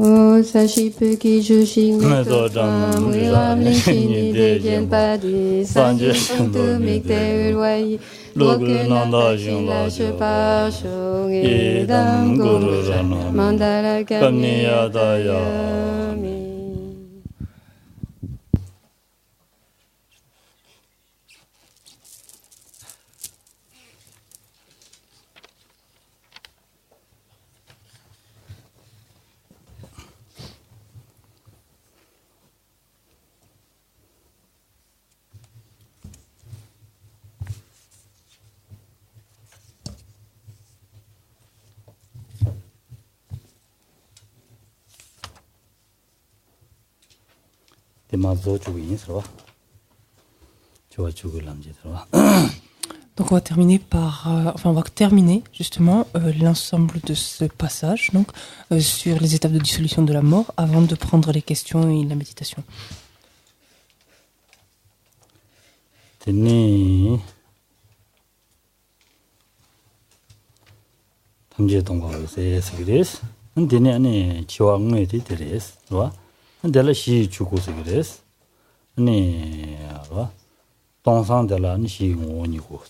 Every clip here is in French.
O Sashi Puki Jushi Meto Tam Wilam Lishini Dejen Padi Sanji Shantu Mikte Urwai Loku Nanda Shinla Shupar Shung Idam Guru Mandala Kamniya Dayami. Donc on va terminer on va terminer justement l'ensemble de ce passage donc sur les étapes de dissolution de la mort avant de prendre les questions et la méditation. 동상 데라니 시 오니고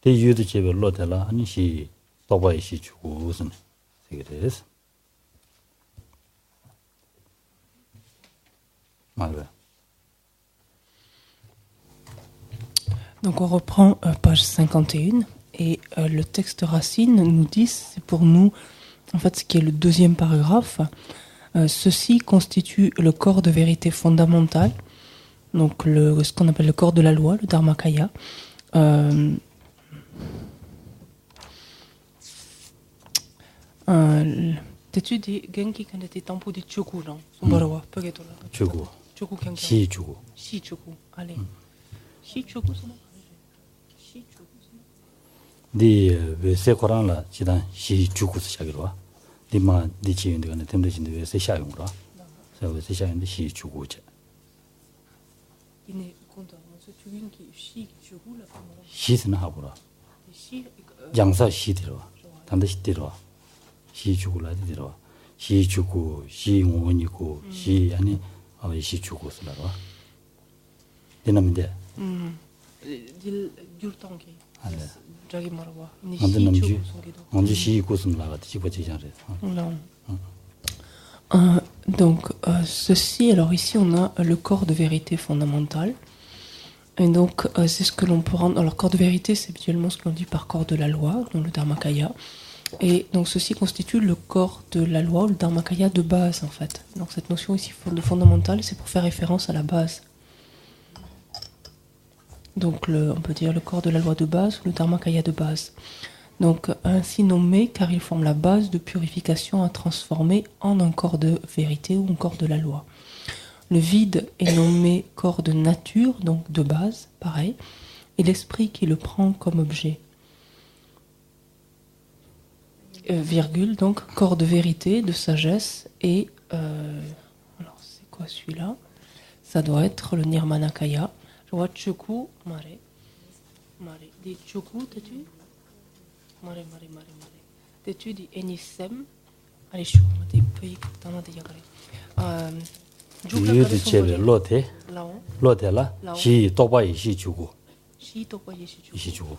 대유도 제베 로데라 아니 시 도바이 시 주고 무슨 그래서 말해. Donc on reprend page 51 et le texte racine nous dit, c'est pour nous en fait ce qui est le deuxième paragraphe, ceci constitue le corps de vérité fondamentale. Donc ce qu'on appelle le corps de la loi, le Dharmakaya. T'as-tu dit Genki quand t'es tempo de Choku non? Sombarawa, peut-être là. Choku. Choku quand? Si Choku. Si Choku. Allez. Si Choku c'est bon. Si Choku c'est bon. Di se Quran là, c'est dans si Choku c'est chaque fois. Di ma di chi inde quand t'aimes de c'est chaque fois. Ça veut c'est chaque de si Choku. 시스는 하고라. 양사 시 들어와. 단다시 들어와. 시 주고라도 들어와. 시 주고 시 원이고 시 아니 시 주고 쓰라와. 되는데. 딜 줄통게. 알아. 저기 말아봐. 언제 시 고슴 나가듯이 집어지잖아. Donc ceci, alors ici on a le corps de vérité fondamentale. Et donc c'est ce que l'on peut rendre. Alors corps de vérité, c'est habituellement ce que l'on dit par corps de la loi, dans le Dharmakaya. Et donc ceci constitue le corps de la loi, ou le Dharmakaya de base en fait. Donc cette notion ici de fondamentale, c'est pour faire référence à la base. Donc on peut dire le corps de la loi de base, ou le Dharmakaya de base. Donc ainsi nommé car il forme la base de purification à transformer en un corps de vérité ou un corps de la loi. Le vide est nommé corps de nature, donc de base, pareil, et l'esprit qui le prend comme objet. Virgule, donc corps de vérité, de sagesse, et alors c'est quoi celui-là? Ça doit être le Nirmanakaya. Je vois Choku, Mare. Des Choku, t'as-tu? Mare. T'as-tu dit Enisem? Allez, je suis des pays que t'en as déjà parlé. 유도 제베 로테. 로테라. 시 도바이 시 주고. 시 도바이 시 주고. 시 주고.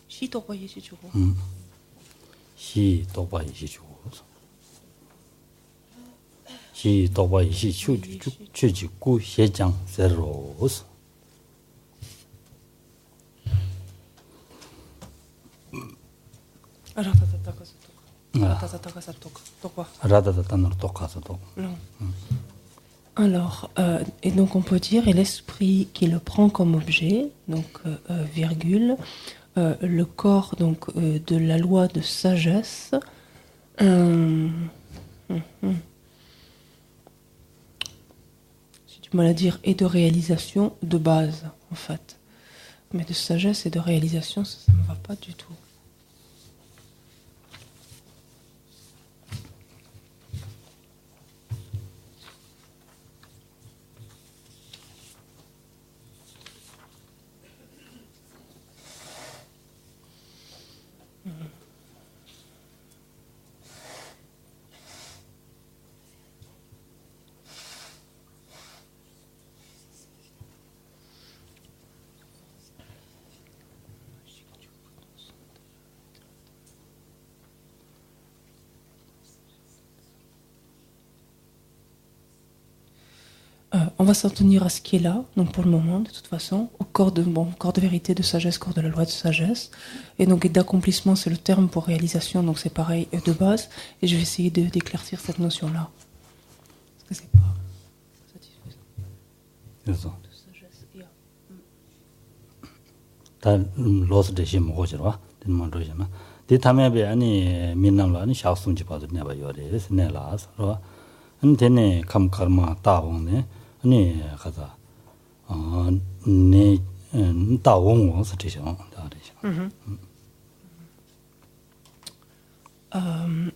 시 도바이 시 주고. 시 도바이 시 주고. 시 도바이 시 추지구 세장 세로스. Alors, et donc on peut dire, et l'esprit qui le prend comme objet, donc virgule, le corps donc de la loi de sagesse, j'ai du mal à dire, et de réalisation de base en fait, mais de sagesse et de réalisation, ça ne me va pas du tout. On va s'en tenir à ce qui est là, donc pour le moment, de toute façon, au corps de vérité, de sagesse, corps de la loi de sagesse. Et donc, d'accomplissement, c'est le terme pour réalisation, donc c'est pareil de base. Et je vais essayer d'éclaircir cette notion-là. Parce que c'est pas satisfaisant. De sagesse et 다 로스 대신 먹어지라 된 만들잖아. 대탐에베 아니 민남로 아니 샤우스문지 봐도 내가 요래 내라서 안되네 감카르마 따봉네 아니 가자 네 따봉어 스티죠 다르죠.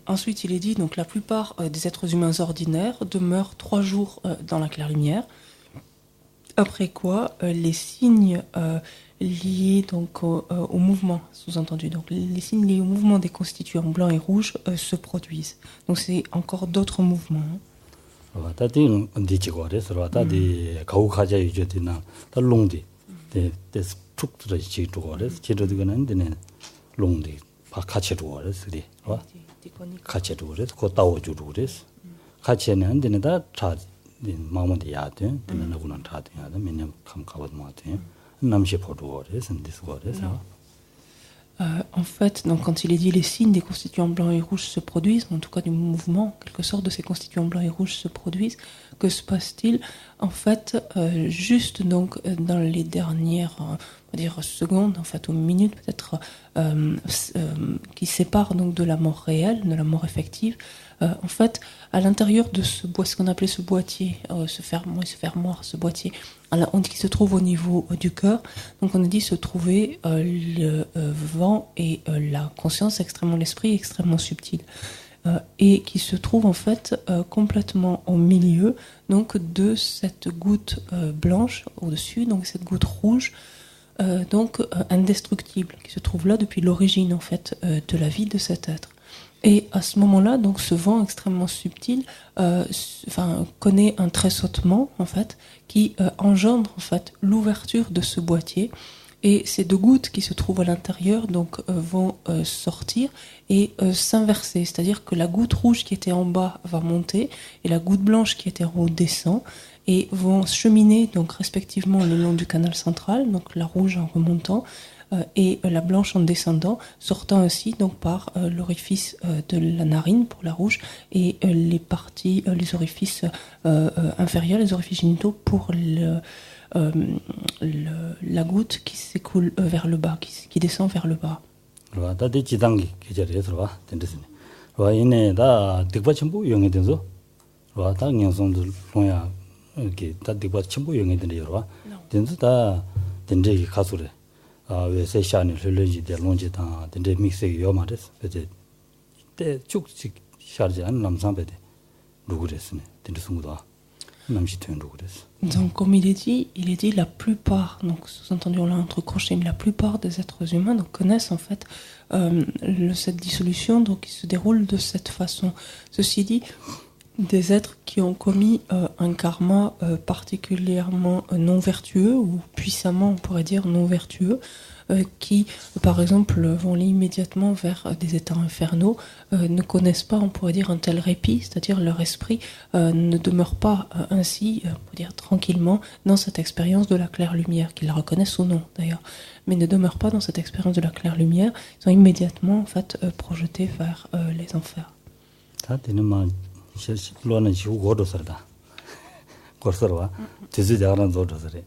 Ensuite, il est dit donc la plupart des êtres humains ordinaires demeurent 3 jours dans la claire lumière. Après quoi, les signes liés donc au mouvement, sous-entendu, donc les signes liés au mouvement des constituants blancs et rouges se produisent. Donc c'est encore d'autres mouvements. 다들 디치고 그래서 다들 가우카자 유저들나 다 롱디 데 스트럭처를 지고 그래서 지도되는 데는 롱디 같이 두고 그래서 같이 두고 그래서 고따오 주고 그래서 같이는 안 되는 다차 마음에 야돼 되는 거는 다 돼야 돼. 맨날 감가버도 못 해. 남시 포도 그래서 그래서 En fait, donc, quand il est dit les signes des constituants blancs et rouges se produisent, en tout cas du mouvement, en quelque sorte de ces constituants blancs et rouges se produisent, que se passe-t-il? En fait, juste donc dans les dernières, on va dire secondes, en fait, ou minutes peut-être, qui séparent donc de la mort réelle, de la mort effective. En fait, à l'intérieur de ce qu'on appelait ce boîtier, ce fermoir, ce boîtier, on dit qu'il se trouve au niveau du cœur. Donc on a dit se trouver le vent et la conscience, extrêmement l'esprit, extrêmement subtil, et qui se trouve en fait complètement au milieu, donc de cette goutte blanche au-dessus, donc cette goutte rouge, donc indestructible, qui se trouve là depuis l'origine en fait de la vie de cet être. Et à ce moment-là, donc ce vent extrêmement subtil, connaît un tressautement en fait qui engendre en fait l'ouverture de ce boîtier. Et ces 2 gouttes qui se trouvent à l'intérieur donc vont sortir et s'inverser, c'est-à-dire que la goutte rouge qui était en bas va monter et la goutte blanche qui était en haut descend et vont cheminer donc respectivement le long du canal central, donc la rouge en remontant et la blanche en descendant, sortant ainsi donc par l'orifice de la narine pour la rouge et les parties, les orifices inférieurs, les orifices génitaux pour la goutte qui s'écoule vers le bas, qui descend vers le bas. 왜 세샤니 흘러지 될론지 다 근데 믹스가 요마레스 그때 쭉씩 샤르지 않는 남산베데 누구랬으네 근데 숨도 남시 된 누구랬어. Donc comme il est dit la plupart, donc sous-entendu on l'a entrecroché, mais la plupart des êtres humains donc connaissent en fait cette dissolution donc qui se déroule de cette façon. Ceci dit, des êtres qui ont commis un karma particulièrement non vertueux ou puissamment on pourrait dire non vertueux, qui par exemple vont aller immédiatement vers des états infernaux, ne connaissent pas on pourrait dire un tel répit, c'est-à-dire leur esprit ne demeure pas ainsi on pourrait dire tranquillement dans cette expérience de la claire lumière, qu'ils la reconnaissent ou non d'ailleurs, mais ne demeurent pas dans cette expérience de la claire lumière, ils sont immédiatement en fait projetés vers les enfers. 실로는 지고 고도서다. 고서와 지지자는 조도서래.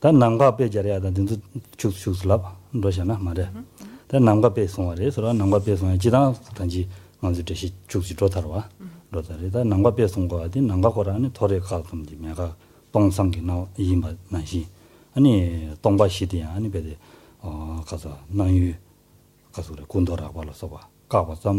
단 남과 배자리야다. 든도 축축슬랍 로샤나 말해. 단 남과 배송하래. 서로 남과 배송에 지당 단지 먼저 대시 축지 좋다로와. 로다리다 남과 배송과 어디 남과 거라는 토레 가끔지 내가 동상기 나 이마 나시. 아니 동바시디야 아니 배데 가서 나유 가서 군도라고 알아서 봐. 가봐서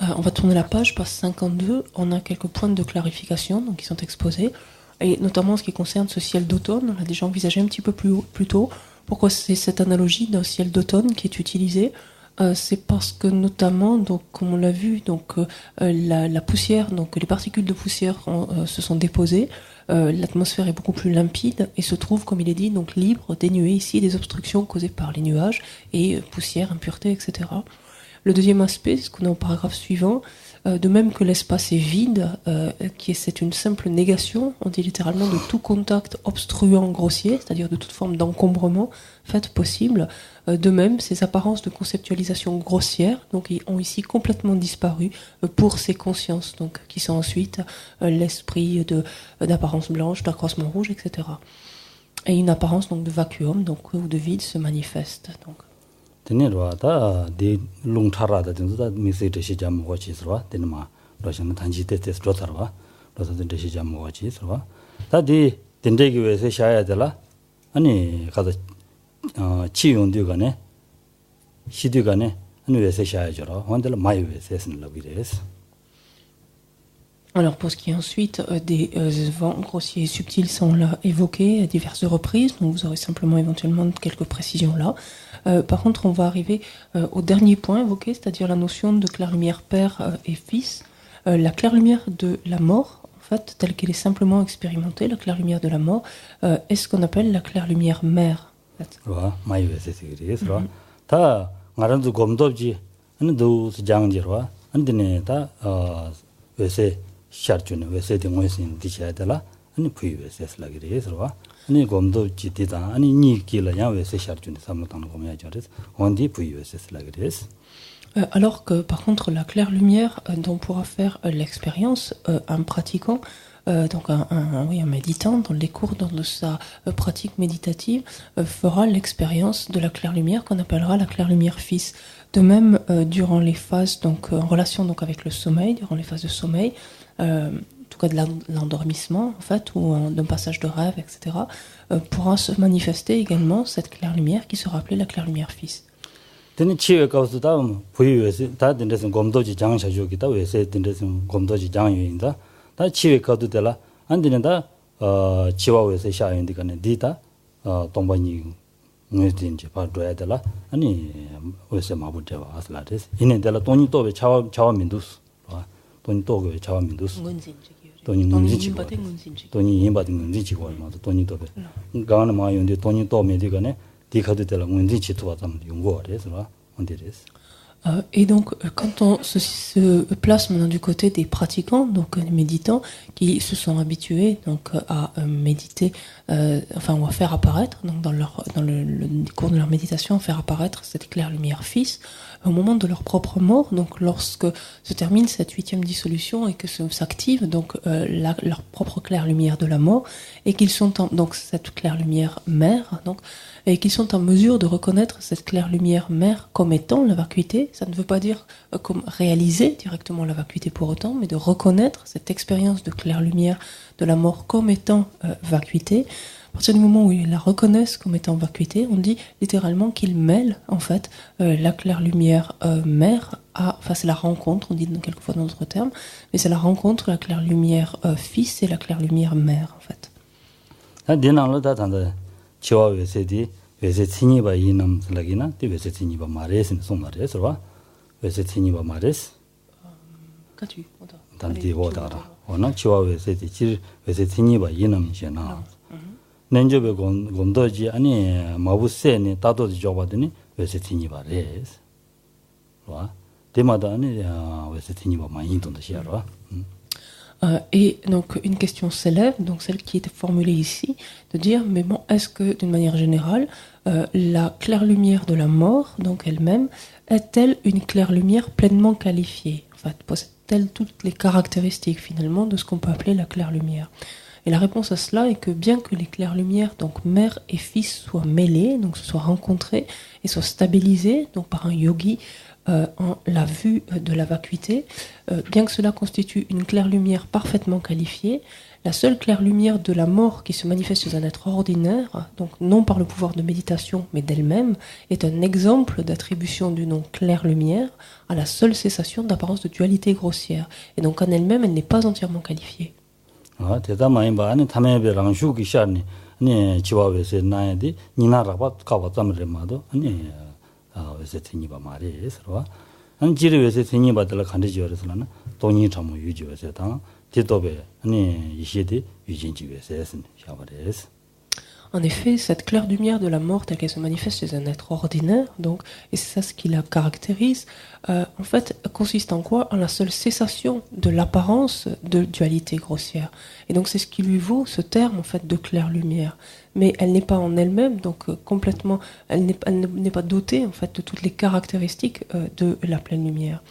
On va tourner la page 52, on a quelques points de clarification donc, qui sont exposés, et notamment en ce qui concerne ce ciel d'automne, on l'a déjà envisagé un petit peu plus tôt. Pourquoi c'est cette analogie d'un ciel d'automne qui est utilisée? C'est parce que notamment, donc, comme on l'a vu, donc, la poussière, donc les particules de poussière se sont déposées, l'atmosphère est beaucoup plus limpide et se trouve, comme il est dit, donc libre, dénuée ici des obstructions causées par les nuages et poussière, impureté, etc. Le deuxième aspect, ce qu'on a au paragraphe suivant, de même que l'espace est vide, c'est une simple négation, on dit littéralement, de tout contact obstruant grossier, c'est-à-dire de toute forme d'encombrement faite possible. De même, ces apparences de conceptualisation grossière donc, ont ici complètement disparu pour ces consciences, donc, qui sont ensuite l'esprit d'apparence blanche, d'accroissement rouge, etc. Et une apparence donc, de vacuum donc, ou de vide se manifeste. Donc. Tenirwa ta de lung thara da den da mi se de shi jam wa chi swa den ma lo shan tan ji te te ro tarwa lo sa de shi jam wa chi swa ta de den de ge we se sha ya de la ani ga da chi yong de ga ne shi de ga ne ani we se sha ya jo ro wan de la mai we se sin la bi des. Alors pour ce qui est ensuite des vents grossiers et subtils sont là évoqués à diverses reprises, donc vous aurez simplement éventuellement quelques précisions là. Par contre, on va arriver au dernier point évoqué, c'est-à-dire la notion de clair-lumière père et fils. La clair-lumière de la mort, en fait, telle qu'elle est simplement expérimentée, la clair-lumière de la mort, est ce qu'on appelle la clair-lumière mère. 아니 곰도 지디다 아니 니기라 야외 세샤르준이 삼로탄 고미야 저레스 원디 부유에스라 그레스. Alors que par contre la claire lumière dont pourra faire l'expérience un pratiquant donc un méditant dans les cours dans sa pratique méditative fera l'expérience de la claire lumière qu'on appellera la claire lumière fils. De même durant les phases donc en relation donc avec le sommeil, durant les phases de sommeil en tout cas de l'endormissement en fait ou d'un passage de rêve etc. Pourra se manifester également cette claire lumière qui sera appelée la claire lumière fils. Teni chiwe kausu ta buiwese ta dendesin gomdoji jang shajuki ta wese dendesin gomdoji jang yuinda ta chiwe kaudu dela andine da chiwa wese sha yuindi kane di ta tongbanyi ngedinji pa doya dela ani wese mabu dewa asla des ine dela toni tobe chawa mindus toni tobe chawa mindus toni ngunzinji toni yinbati ngunzinji kwa ma toni tobe gawana ma yuindi toni tobe di kane Et donc, quand on se place maintenant du côté des pratiquants, donc les méditants, qui se sont habitués donc à méditer, ou à faire apparaître, donc dans le cours de leur méditation, faire apparaître cette claire lumière fils, au moment de leur propre mort, donc lorsque se termine cette 8e dissolution et que s'active donc leur propre claire lumière de la mort, et qu'ils sont donc cette claire lumière mère, donc et qu'ils sont en mesure de reconnaître cette claire lumière mère comme étant la vacuité. Ça ne veut pas dire comme réaliser directement la vacuité pour autant, mais de reconnaître cette expérience de claire lumière de la mort comme étant vacuité. À partir du moment où ils la reconnaissent comme étant vacuité, on dit littéralement qu'ils mêlent en fait la claire lumière mère c'est la rencontre, on dit quelquefois dans d'autres termes, mais c'est la rencontre la claire lumière fils et la claire lumière mère en fait. chiwa wese di wese tsini ba yinam lagina di wese tsini ba mares ni song mares wa wese tsini ba mares katu dan di wo da ona chiwa wese di chi wese tsini ba yinam jena nenjobe gondoji ani mabuse ni tado di jobadini wese tsini ba res wa demada ani wese tsini ba ma yin don da xiar wa. Et donc une question s'élève, donc celle qui est formulée ici, de dire mais bon, est-ce que d'une manière générale, la claire lumière de la mort, donc elle-même, est-elle une claire lumière pleinement qualifiée? En fait, possède-t-elle toutes les caractéristiques finalement de ce qu'on peut appeler la claire lumière? Et la réponse à cela est que bien que les claires lumières, donc mère et fils, soient mêlées, donc se soient rencontrées et soient stabilisées, donc par un yogi, en la vue de la vacuité, bien que cela constitue une claire lumière parfaitement qualifiée, la seule claire lumière de la mort qui se manifeste chez un être ordinaire, donc non par le pouvoir de méditation mais d'elle-même, est un exemple d'attribution du nom claire lumière à la seule cessation d'apparence de dualité grossière. Et donc en elle-même, elle n'est pas entièrement qualifiée. wese tsini ba mare esro an jiri wese tsini ba dela khande ji wese lana toni chamu yuji wese ta titobe ani yishide yujinji wese esin shabare es. En effet, cette claire lumière de la mort telle qu'elle se manifeste chez un être ordinaire, donc, et c'est ça ce qui la caractérise, en fait, consiste en quoi? En la seule cessation de l'apparence de dualité grossière. Et donc c'est ce qui lui vaut ce terme en fait de claire lumière. Mais elle n'est pas en elle-même, donc complètement, elle n'est pas dotée en fait de toutes les caractéristiques de la pleine lumière.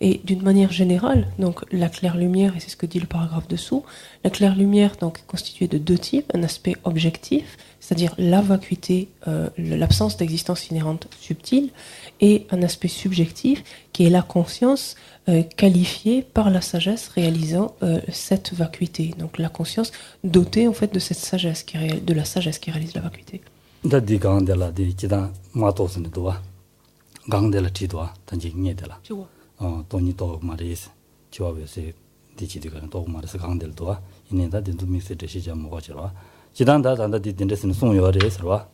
Et d'une manière générale, donc la claire lumière, et c'est ce que dit le paragraphe dessous, la claire lumière donc est constituée de deux types, un aspect objectif, c'est-à-dire la vacuité, l'absence d'existence inhérente subtile, et un aspect subjectif qui est la conscience qualifiée par la sagesse réalisant cette vacuité. Donc la conscience dotée en fait de cette sagesse de la sagesse qui réalise la vacuité. Tu vois. 돈이 또 말이스 지와베세 디치디가 또 말이스 강될 도와 이내다 된도 미세 되시자 뭐가지라 지단다 단다 디딘데스는 송요레스라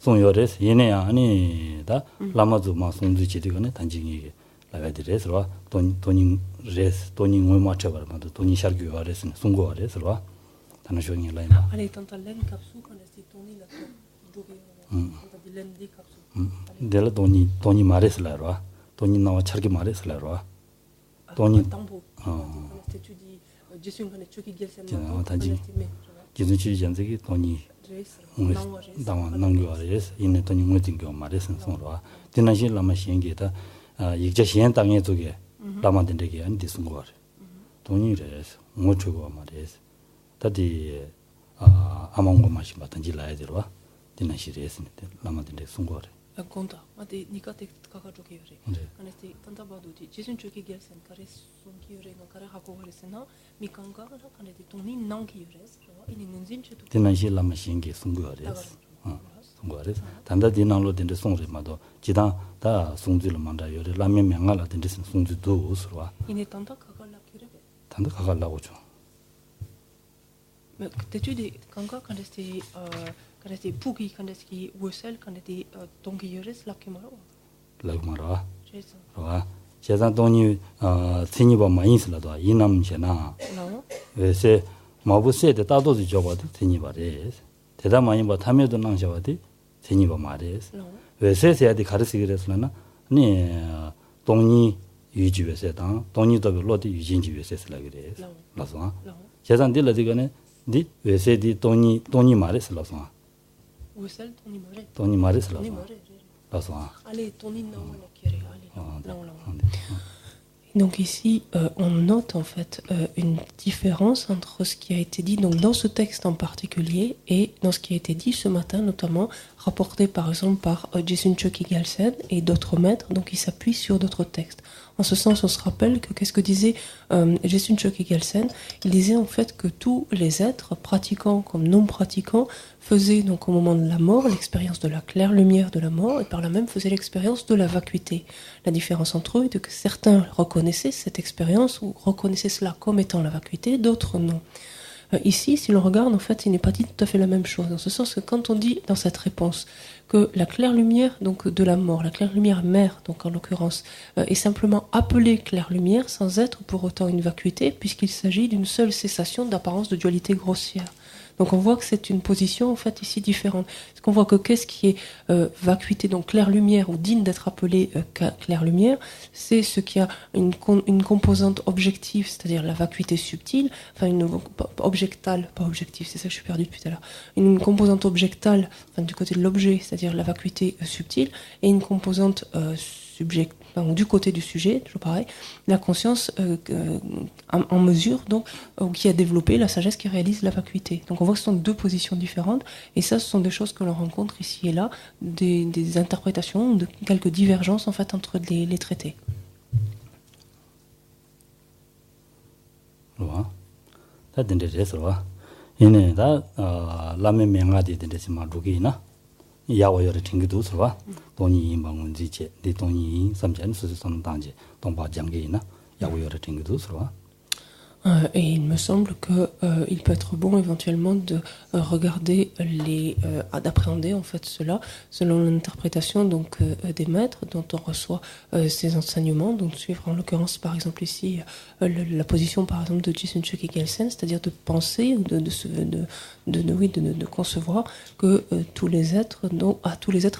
송요레스 얘네야 아니다 라마즈 마 송주치디가네 단징이 라베디레스라 돈이 레스 돈이 뭐 맞춰버만도 돈이 샤르교레스는 송고레스라 단어쇼니 라이마 아니 tantallen kapsu kanesti 돈이 나 조게 tantallen 디 kapsu 델라 돈이 말레스라라 돈이 나와 차르게 말했을래로 돈이 tu dis gestion quand tu qui gelsen 기준치 전쟁이 돈이 나와 남겨야지 이내 돈이 뭐든 거 말했은 송으로 디나실 라마시행게다 이제 땅에 쪽에 라마된데게 안 됐은 거 같아 돈이래서 뭐 주고 말해서 다디 아망고 마시 받든지 라야 되러 디나실에서 라마된데 송거 conta, mate nikate kakajoke yore. Kanesti tanta badoti. Jesun choki gelsen kare sunki yore no kare hakore sena mikanga na kanesti toni nanki yore. Ini nunzin chetu. Dinanshi lama shingi sungu yore. Sungu yore. Tanda dinanglo dinde songre mado jidan da sungzi lo manda yore lame myangala dinde sungzi do uswa. Ini tanta kakala yore. Tanda kakala ojo. Mais t'es-tu des kanga kanesti kanesti pugi kanesti wusel kanesti dongi yores lakimaro lakimaro 와 제가 돈이 티니바 마인슬라도 이남제나 왜세 마부세데 따도지 줘봐도 티니바래 대다 많이 봐 탐에도 낭셔봐도 티니바 말해 왜세세야디 가르치기랬으나 아니 돈이 유지회세다 돈이도 별로디 유진지회세스라 그래 맞아 제가 딜러디가네 디 왜세디 돈이 말했을라서 wusel toni mare 돈이 말했을라서 맞아 allez toni non la kire Donc ici, on note en fait une différence entre ce qui a été dit donc, dans ce texte en particulier et dans ce qui a été dit ce matin, notamment rapporté par exemple par Jesun Choki Gyaltsen et d'autres maîtres, donc ils s'appuient sur d'autres textes. En ce sens, on se rappelle que qu'est-ce que disait Jesun Choki Gyaltsen? Il disait en fait que tous les êtres, pratiquants comme non pratiquants, faisaient donc au moment de la mort l'expérience de la claire lumière de la mort et par là même faisaient l'expérience de la vacuité. La différence entre eux est que certains reconnaissaient cette expérience ou reconnaissaient cela comme étant la vacuité, d'autres non. Ici, si l'on regarde, en fait, il n'est pas dit tout à fait la même chose, dans ce sens que quand on dit dans cette réponse que la claire lumière donc de la mort, la claire lumière mère, donc en l'occurrence, est simplement appelée claire lumière sans être pour autant une vacuité, puisqu'il s'agit d'une seule cessation d'apparence de dualité grossière. Donc on voit que c'est une position en fait ici différente. Parce qu'on voit que qu'est-ce qui est vacuité, donc claire lumière ou digne d'être appelé claire lumière, c'est ce qui a une composante objective, c'est-à-dire la vacuité subtile, enfin une objectale, pas objective, c'est ça que je suis perdu depuis tout à l'heure. Une composante objectale, enfin du côté de l'objet, c'est-à-dire la vacuité subtile, et une composante du côté du sujet, toujours pareil, la conscience en mesure, donc, qui a développé la sagesse qui réalise la vacuité. Donc on voit que ce sont deux positions différentes, et ça, ce sont des choses que l'on rencontre ici et là, des interprétations, de quelques divergences en fait entre les traités. 야와여를 튕기도 서와 돈이 망문지체 네 돈이 삼전 수수선 단지 동바 장게이나 야와여를 튕기도 서와 Et il me semble qu'il peut être bon éventuellement de regarder d'appréhender en fait cela selon l'interprétation donc des maîtres dont on reçoit ces enseignements, donc suivre en l'occurrence par exemple ici la position par exemple de Jisun Chuki Gelsen, c'est-à-dire de penser ou de concevoir que tous les êtres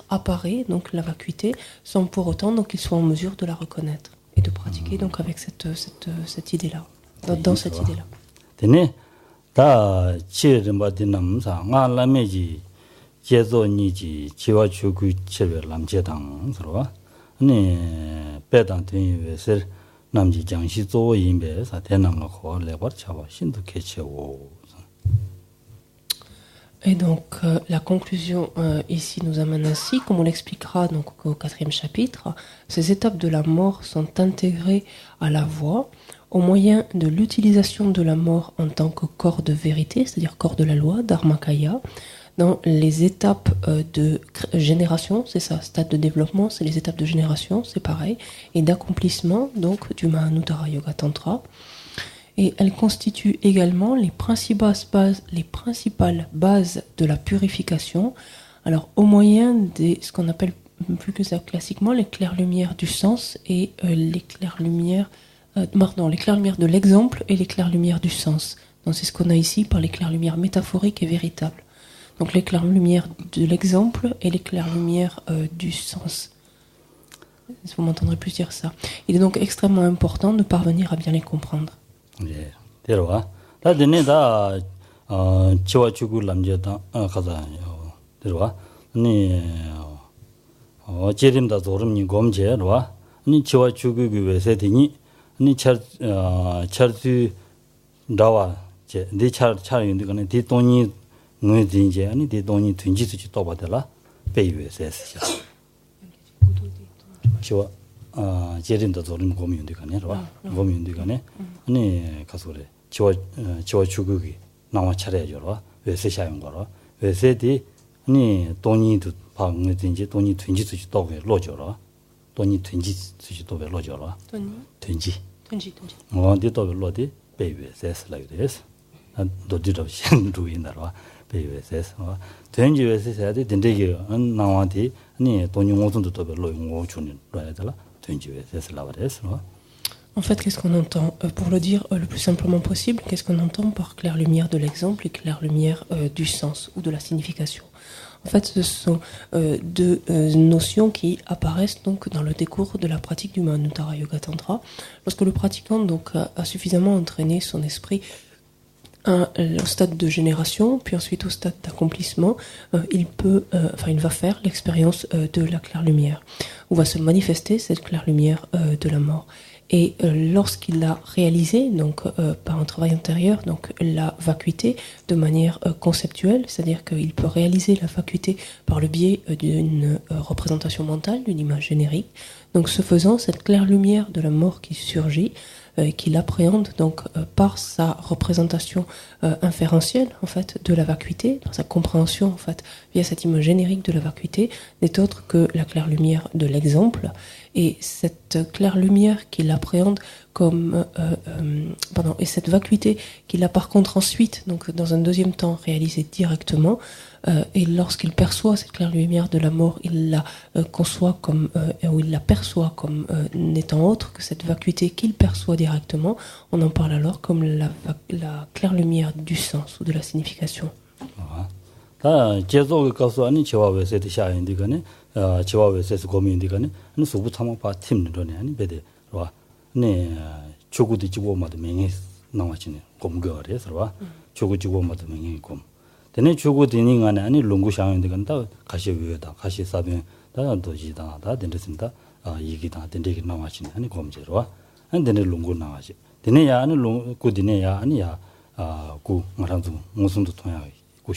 apparaît donc la vacuité sans pour autant donc qu'ils soient en mesure de la reconnaître et de pratiquer donc avec cette idée-là. Dans cette idée-là. Tene ta chirimba dinam sa nga lameji jezo ni ji chiwa chugu chebe lamje dang sro ni pedang tin ser namji jangshi zo yinbe sa tenam la ko lebar chawa shindu kechewo. Et donc la conclusion ici nous amène ainsi, comme on l'expliquera donc au 4e chapitre, ces étapes de la mort sont intégrées à la voie au moyen de l'utilisation de la mort en tant que corps de vérité, c'est-à-dire corps de la loi, Dharmakaya, dans les étapes de génération, c'est ça, stade de développement, c'est les étapes de génération, c'est pareil, et d'accomplissement, donc du Mahanuttara Yoga Tantra. Et elle constitue également les principales bases de la purification, alors au moyen de ce qu'on appelle plus que ça classiquement les claires-lumières du sens et les claires-lumières de l'exemple et les claires-lumières du sens. Donc c'est ce qu'on a ici par les claires-lumières métaphoriques et véritables. Donc les claires-lumières de l'exemple et les claires-lumières du sens. Vous m'entendrez plus dire ça. Il est donc extrêmement important de parvenir à bien les comprendre. 예. 데려와. 다 되네 다 치와 주고 남자다 가자. 데려와. 아니 제림다 조름니 검제로와. 아니 치와 주고 그 외세더니 아니 차르 나와 제 차차인데 그네 뒤돈이 뇌진제 아니 뒤돈이 든지듯이 또 받을라. 베이베세스. 치와 제림다 조름 고민도 가네로와. 고민도 가네. 아니 가서래. 치와 주고기 나와 차례죠로. 외세샤용 거로. 외세디 아니 돈이도 방내든지 돈이 든지듯이 또 로죠로. 돈이 든지듯이 또 로죠로. 든지. 어디 또 로디 베이베세스 라이데스. 도디도 신루인다로. 베이베세스. 든지 외세사디 든데기 나와디 아니 돈이 모든도 또 로용 주는 로야들라. En fait, qu'est-ce qu'on entend pour le dire le plus simplement possible, qu'est-ce qu'on entend par claire-lumière de l'exemple et claire-lumière du sens ou de la signification? En fait, ce sont deux notions qui apparaissent donc dans le décours de la pratique du Mahanuttara Yoga Tantra. Lorsque le pratiquant donc a suffisamment entraîné son esprit au stade de génération, puis ensuite au stade d'accomplissement, il va faire l'expérience de la claire-lumière, où va se manifester cette claire-lumière de la mort. Et lorsqu'il a réalisé, donc par un travail intérieur, donc la vacuité de manière conceptuelle, c'est-à-dire qu'il peut réaliser la vacuité par le biais d'une représentation mentale, d'une image générique. Donc ce faisant, cette claire-lumière de la mort qui surgit, qu'il appréhende donc par sa représentation inférentielle en fait de la vacuité, dans sa compréhension en fait via cette image générique de la vacuité, n'est autre que la claire lumière de l'exemple. Et cette claire lumière qu'il appréhende comme et cette vacuité qu'il a par contre ensuite donc dans un deuxième temps réalisée directement, et lorsqu'il perçoit cette claire lumière de la mort, il la conçoit comme ou il la perçoit comme n'étant autre que cette vacuité qu'il perçoit directement. On en parle alors comme la claire lumière du sens ou de la signification. 다 제조가 가서 아니 제와외세도 샤인디가네 제와외세스 고민디가네 아니 수부 참아 봐 팀들네 아니 베데 와 네 조구디 지고마도 맹이 나와지네 곰거래서 와 조구 지고마도 맹이 곰 되네 조구디닝 안에 아니 롱구 샤인디간다 가시 위에다 가시 사변 다 도지다 다 된다습니다 이기다 된데기 나와지네 아니 곰제로 와 아니 되네 롱구 나와지 되네야 아니 롱구 되네야 아니야 고 말한도 무슨도 통야 Et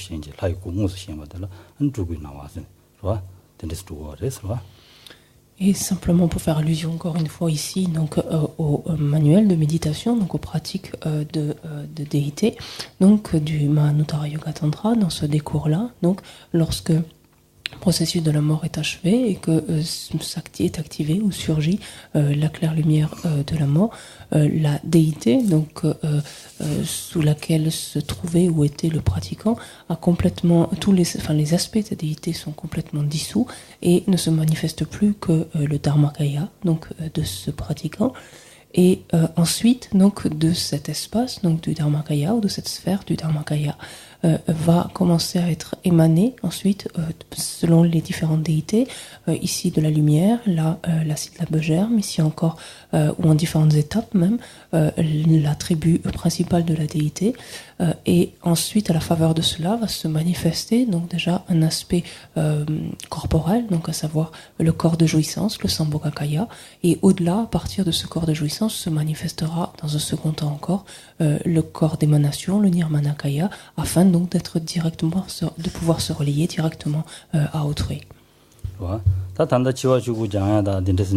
simplement pour faire allusion encore une fois ici donc au manuel de méditation, donc aux pratiques de déité, donc du Mahanuttara Yoga Tantra, dans ce décours-là, donc lorsque processus de la mort est achevé et que est activé ou surgit la claire lumière de la mort, la déité donc sous laquelle se trouvait ou était le pratiquant a complètement les aspects de cette déité sont complètement dissous et ne se manifeste plus que le dharmakaya donc de ce pratiquant. Et ensuite, donc, de cet espace, donc du Dharmakaya, ou de cette sphère du Dharmakaya, va commencer à être émané, ensuite, selon les différentes déités, ici de la lumière, là, la germe, ici encore, ou en différentes étapes même, l'attribut principal de la déité, et ensuite, à la faveur de cela, va se manifester, donc déjà, un aspect corporel, donc à savoir le corps de jouissance, le Sambhogakaya, et au-delà, à partir de ce corps de jouissance, se manifestera dans un second temps encore le corps d'émanation, le Nirmanakaya, afin donc d'être directement, de pouvoir se relier directement à autrui. 다 단다 치워주고 장야다 딘데스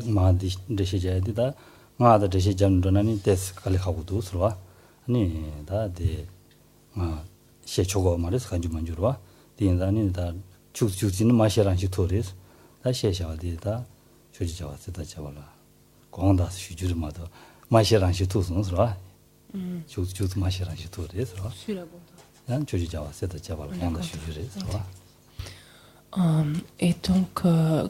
마 데시제디다 마다 데시잠도나니 데스 칼리하고도 서와 아니 다데 마 셰초고 말스 간주만주로와 딘다니 다 죽지는 마시란시 토리스 다 셰샤디다 조지자와스다 자발라 공다스 슈주르마도 마시란시 투스노스라 죽주 마시란시 토리스라 난 조지자와스다 자발라 공다 슈주르스라. Et donc,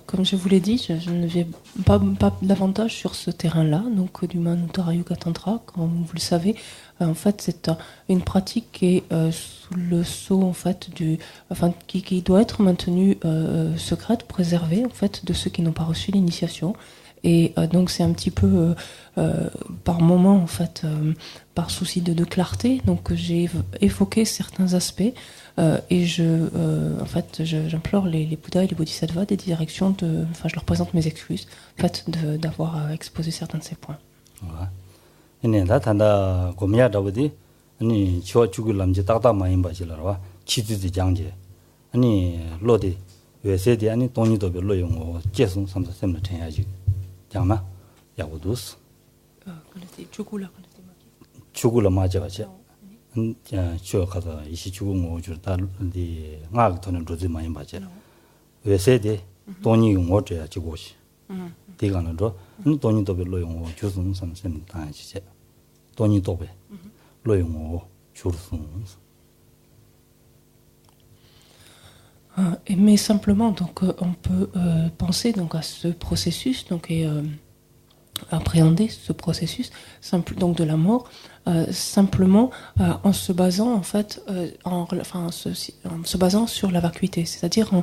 comme je vous l'ai dit, je ne vais pas davantage sur ce terrain-là, donc du Manutara Yoga Tantra, comme vous le savez. En fait, c'est une pratique qui est sous le sceau en fait qui doit être maintenue secrète, préservée en fait de ceux qui n'ont pas reçu l'initiation. Et donc c'est un petit peu par moment en fait, par souci de clarté, donc j'ai évoqué certains aspects. Et j'implore les Bouddhas et les Bodhisattvas des directions je leur présente mes excuses, en fait, d'avoir exposé certains de ces points. 이네다 단다 고미야다버디 아니 치와 죽을 남지 딱딱 많이 바질라와 치즈지 장제 아니 로디 외세디 아니 돈이도 별로 용어 계속 삼사sem을 해야지 장나 야고도스 죽을 맞아가지 저 가서 이시 죽은 거 줄다디 나가 돈은 로지 많이 바지 외세디 돈이 용어 줘야 지고시 대가는도 돈이도 별로 용어 주승 삼셈 다지제 돈이 도배 로용어 주르승. Mais simplement, donc, on peut penser donc à ce processus, donc et appréhender ce processus donc de la mort simplement en se basant en fait en se basant sur la vacuité, c'est-à-dire en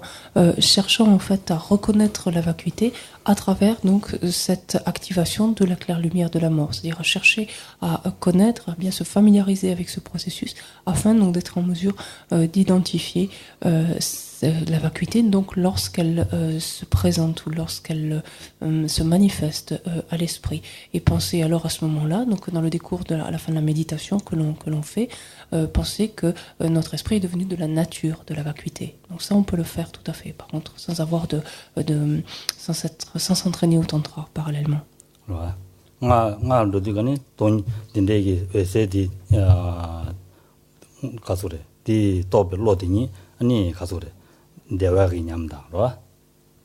cherchant en fait à reconnaître la vacuité à travers donc cette activation de la claire lumière de la mort, c'est-à-dire à chercher à connaître, à bien se familiariser avec ce processus afin donc d'être en mesure d'identifier la vacuité donc lorsqu'elle se présente ou lorsqu'elle se manifeste à l'esprit, et penser alors à ce moment-là, donc dans le décours à la fin de la méditation que l'on fait, penser que notre esprit est devenu de la nature de la vacuité. Donc ça on peut le faire tout à fait, par contre sans avoir sans s'entraîner au tantra parallèlement. Ouais. nga 로디가니 돈 딘데기 에세디 가소레 디 토베 로디니 아니 가소레 대화기 냠다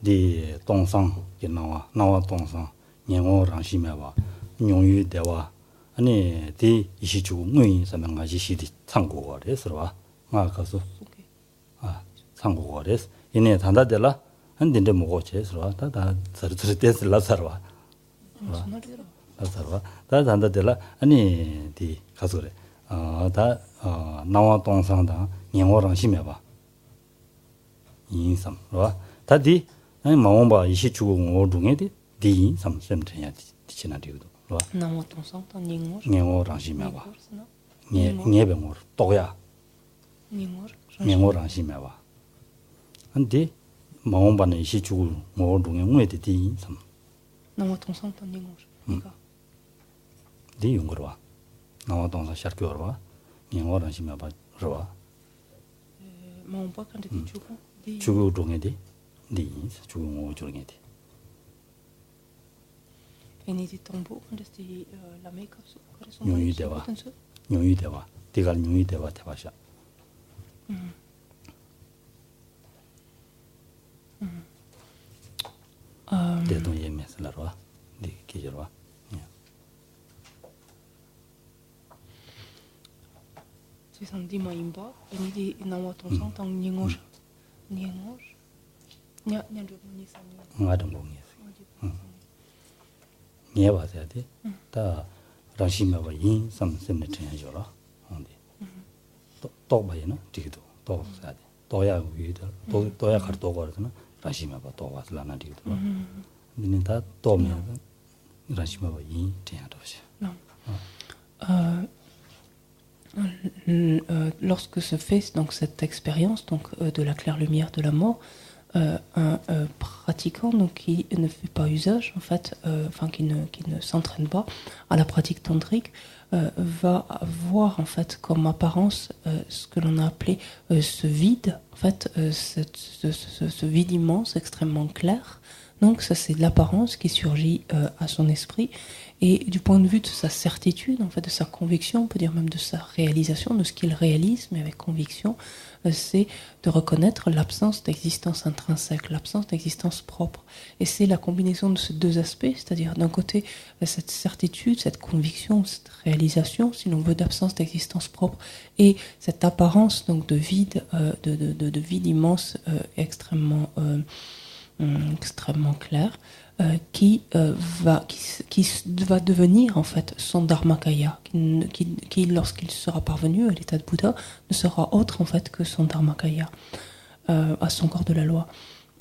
디 동상 기나와 나와 동상 년오랑 심해봐 용유 대화 아니 디 이시주 무이 사명가지 시디 참고거래서 nga 가서 참고거래서 이네 단다들라 한딘데 먹어체서 다다 저르저르 됐을라 살아 살아 다 단다들라 아니 디 가서래 다 나와 동상다 년오랑 심해봐 인삼 다디 아니 마음바 이시주 오중에디 디 삼sem트야 지나디도 나와 동상다 년오랑 심해봐 녜병어 또야 년오랑 심해봐 근데 마음바는 이시주 오중에 뭐에디 디 삼 나와 동상다 닝어 디 용거와 나와 동상 샤르교와 년오랑 심해봐 저와 마음바 간데 주고 주고 중에디 디 주고 오중에디 에니디 tombo 간데 la make 용유대와 디갈 용유대와 대바샤 대동 예매슬라로와 네 기절와 c'est ça dit maimba et dit non ton sang tant ningosh nya nya ni sa ni ngadım 봉이 예 봐야 돼. 다 라시마바 인 삼semne tenjora onde. 또 봐야나 디기도 또 사야 돼. 또야 위도 또야 가도 거거든. 라시마바 또 와슬라나 디기도. 근데 다 또면 라시마바 인 tenjado. Lorsque se fait donc cette expérience donc de la claire lumière de la mort, un pratiquant donc qui ne fait pas usage en fait, enfin qui ne s'entraîne pas à la pratique tantrique va voir en fait comme apparence ce que l'on a appelé ce vide en fait, ce vide immense extrêmement clair. Donc ça c'est l'apparence qui surgit à son esprit et du point de vue de sa certitude, en fait de sa conviction, on peut dire même de sa réalisation, de ce qu'il réalise, mais avec conviction, c'est de reconnaître l'absence d'existence intrinsèque, l'absence d'existence propre. Et c'est la combinaison de ces deux aspects, c'est-à-dire d'un côté cette certitude, cette conviction, cette réalisation, si l'on veut, d'absence d'existence propre, et cette apparence donc de vide, de vide immense, extrêmement clair, qui va devenir en fait son dharmakaya, qui lorsqu'il sera parvenu à l'état de Bouddha ne sera autre en fait que son dharmakaya, à son corps de la loi.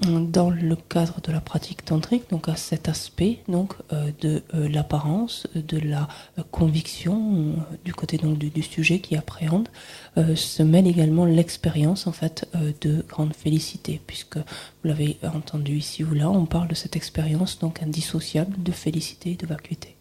Dans le cadre de la pratique tantrique, donc à cet aspect donc de l'apparence, de la conviction du côté donc du sujet qui appréhende, se mêle également l'expérience en fait de grande félicité, puisque vous l'avez entendu ici ou là, on parle de cette expérience donc indissociable de félicité et de vacuité.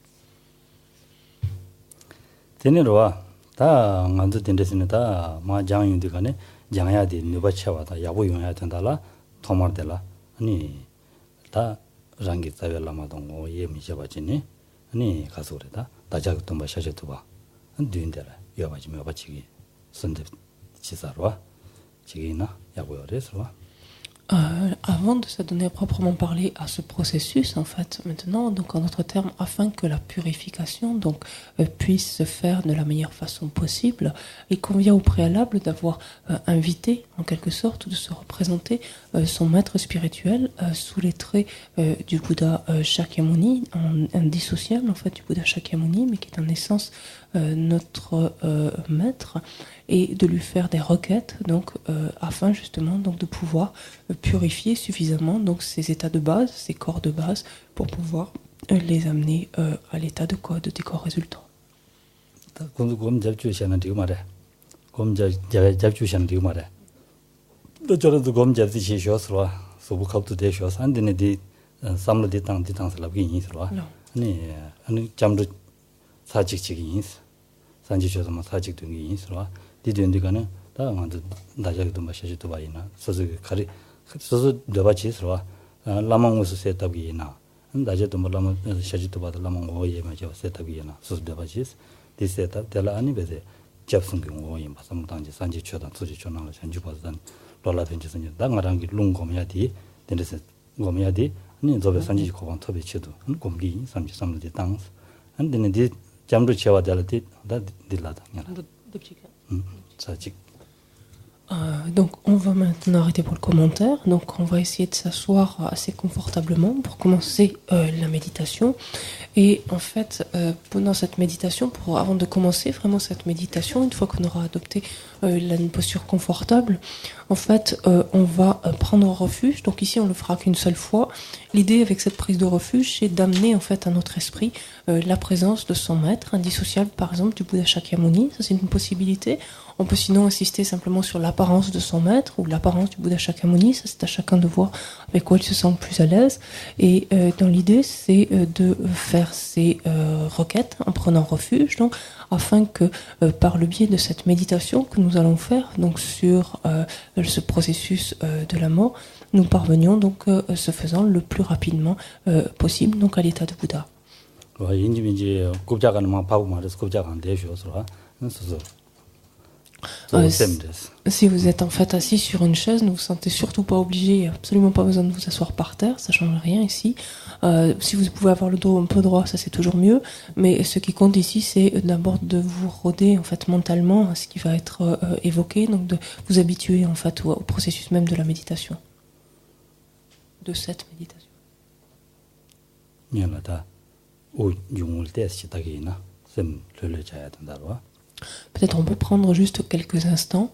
테네로와 다 만도 된데스니다 마 장윤디가네 장야디 누바차와다 야보 용야 된다라 토마르델라 아니 다 랑기 자벨라마동고 예미셔바지니 아니 가서 그래다 다자도 뭐 샤셔도 봐 안된데라 여바지면 바치기 선데 치사로와 지기나 야고요레스로와 Avant de s'adonner à proprement parler à ce processus, en fait, maintenant, donc en d'autres termes, afin que la purification donc puisse se faire de la meilleure façon possible, il convient au préalable d'avoir invité, en quelque sorte, de se représenter son maître spirituel sous les traits du Bouddha Shakyamuni, indissociable en fait du Bouddha Shakyamuni, mais qui est en essence notre maître, et de lui faire des requêtes donc afin justement donc de pouvoir purifier suffisamment donc ces états de base, ces corps de base, pour pouvoir les amener à l'état de des corps résultants. 곰 잡주시는 되고 말해. 곰 잡주시는 되고 말해. 또 저러도 곰 잡듯이 쉬어서 소부컵도 되셔서 안 되는데 삼로디 땅살라기 인스로. 아니 잠도 사직직이 인스. 산지셔서만 사직도 인스로. 디된디가는 다 만도 나자기도 마셔지도 바이나. 소소 가리 소소 되바치스로. 라망무스 세tab기나. 나제도 몰라면 샤지도 받아 라망 오예 맞아 세tab기나. 소소 되바치스. 디세타 델라니 베데 잡승경 오예 마삼당지 산지 쳐다 소지 쳐나가 산지 받던 롤라벤지선이 당가랑기 룽고미야디 된데서 고미야디 아니 저베 산지 고반 토베 쳐도 곰기 삼지 삼르디 땅스 안데네 디 잠도 쳐와 달디 다 딜라다 냐라 사직. Donc on va maintenant arrêter pour le commentaire. Donc on va essayer de s'asseoir assez confortablement pour commencer la méditation. Et en fait, pendant cette méditation, avant de commencer vraiment cette méditation, une fois qu'on aura adopté une posture confortable, en fait, on va prendre refuge. Donc ici, on le fera qu'une seule fois. L'idée avec cette prise de refuge, c'est d'amener en fait à notre esprit la présence de son maître, indissociable par exemple du Bouddha Shakyamuni. Ça, c'est une possibilité. On peut sinon insister simplement sur l'apparence de son maître ou l'apparence du Bouddha Shakyamuni. Ça, c'est à chacun de voir avec quoi il se sent le plus à l'aise. Et dans l'idée, c'est de faire ces requêtes en prenant refuge, donc, afin que par le biais de cette méditation que nous allons faire donc sur ce processus de la mort, nous parvenions donc ce faisant le plus rapidement possible donc à l'état de Bouddha. Si vous êtes en fait assis sur une chaise, ne vous sentez surtout pas obligé, il n'y a absolument pas besoin de vous asseoir par terre, ça change rien ici. Si vous pouvez avoir le dos un peu droit, ça c'est toujours mieux. Mais ce qui compte ici, c'est d'abord de vous roder en fait mentalement à ce qui va être évoqué, donc de vous habituer en fait au processus même de la méditation, de cette méditation. Peut-être on peut prendre juste quelques instants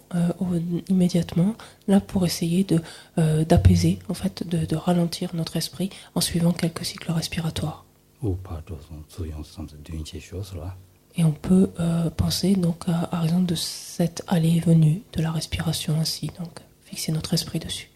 immédiatement là pour essayer d'apaiser, en fait, de ralentir notre esprit en suivant quelques cycles respiratoires. Et on peut penser donc à raison de cette allée et venue de la respiration ainsi, donc fixer notre esprit dessus.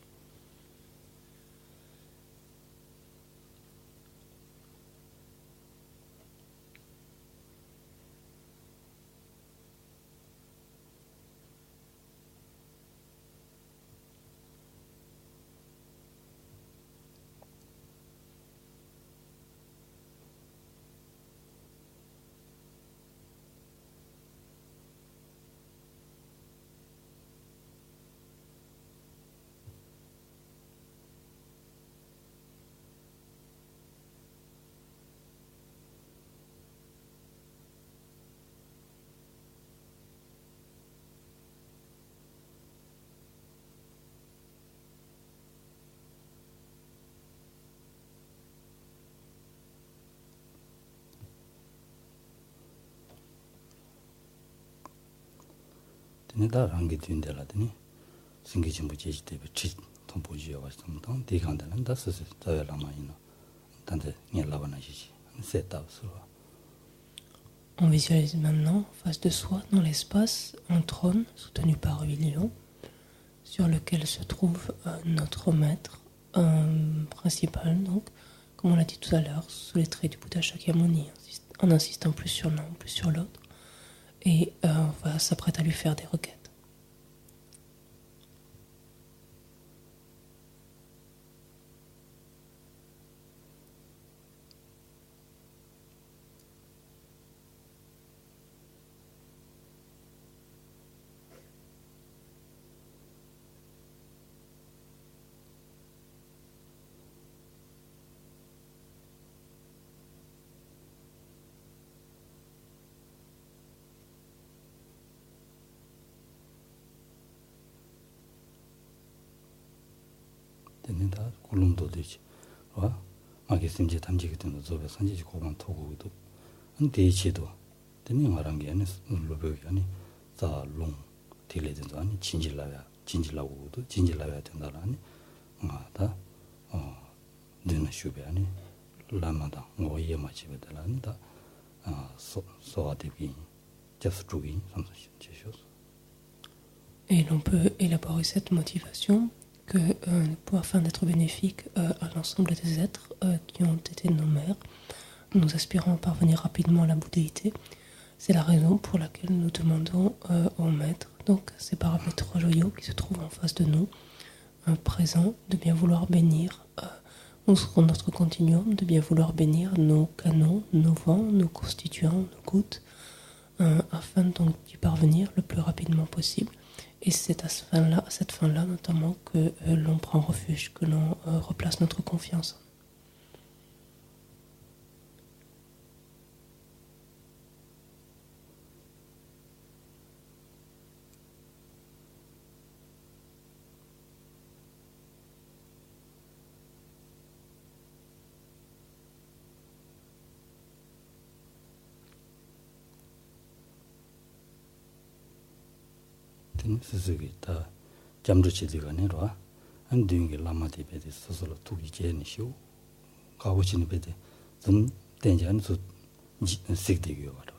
On visualise maintenant, en face de soi, dans l'espace, un trône soutenu par 8 lions, sur lequel se trouve notre maître principal, donc, comme on l'a dit tout à l'heure, sous les traits du Bouddha Shakyamuni, en insistant plus sur l'un, plus sur l'autre, et on va s'apprêter à lui faire des requêtes. Et l'on peut élaborer cette motivation afin d'être bénéfique à l'ensemble des êtres qui ont été nos mères, nous aspirons à parvenir rapidement à la bouddhéité. C'est la raison pour laquelle nous demandons au maître, donc ces paramètres joyaux qui se trouvent en face de nous, présents, de bien vouloir bénir notre continuum, de bien vouloir bénir nos canaux, nos vents, nos constituants, nos gouttes, afin donc d'y parvenir le plus rapidement possible. Et c'est à cette fin-là notamment que l'on prend refuge, que l'on replace notre confiance. 스스기 다 잠주치지가 아니라 안 되는 게 라마디 베데 스스로 두기 제니쇼 가고치는 베데 좀 된지 않수 식되기요 바로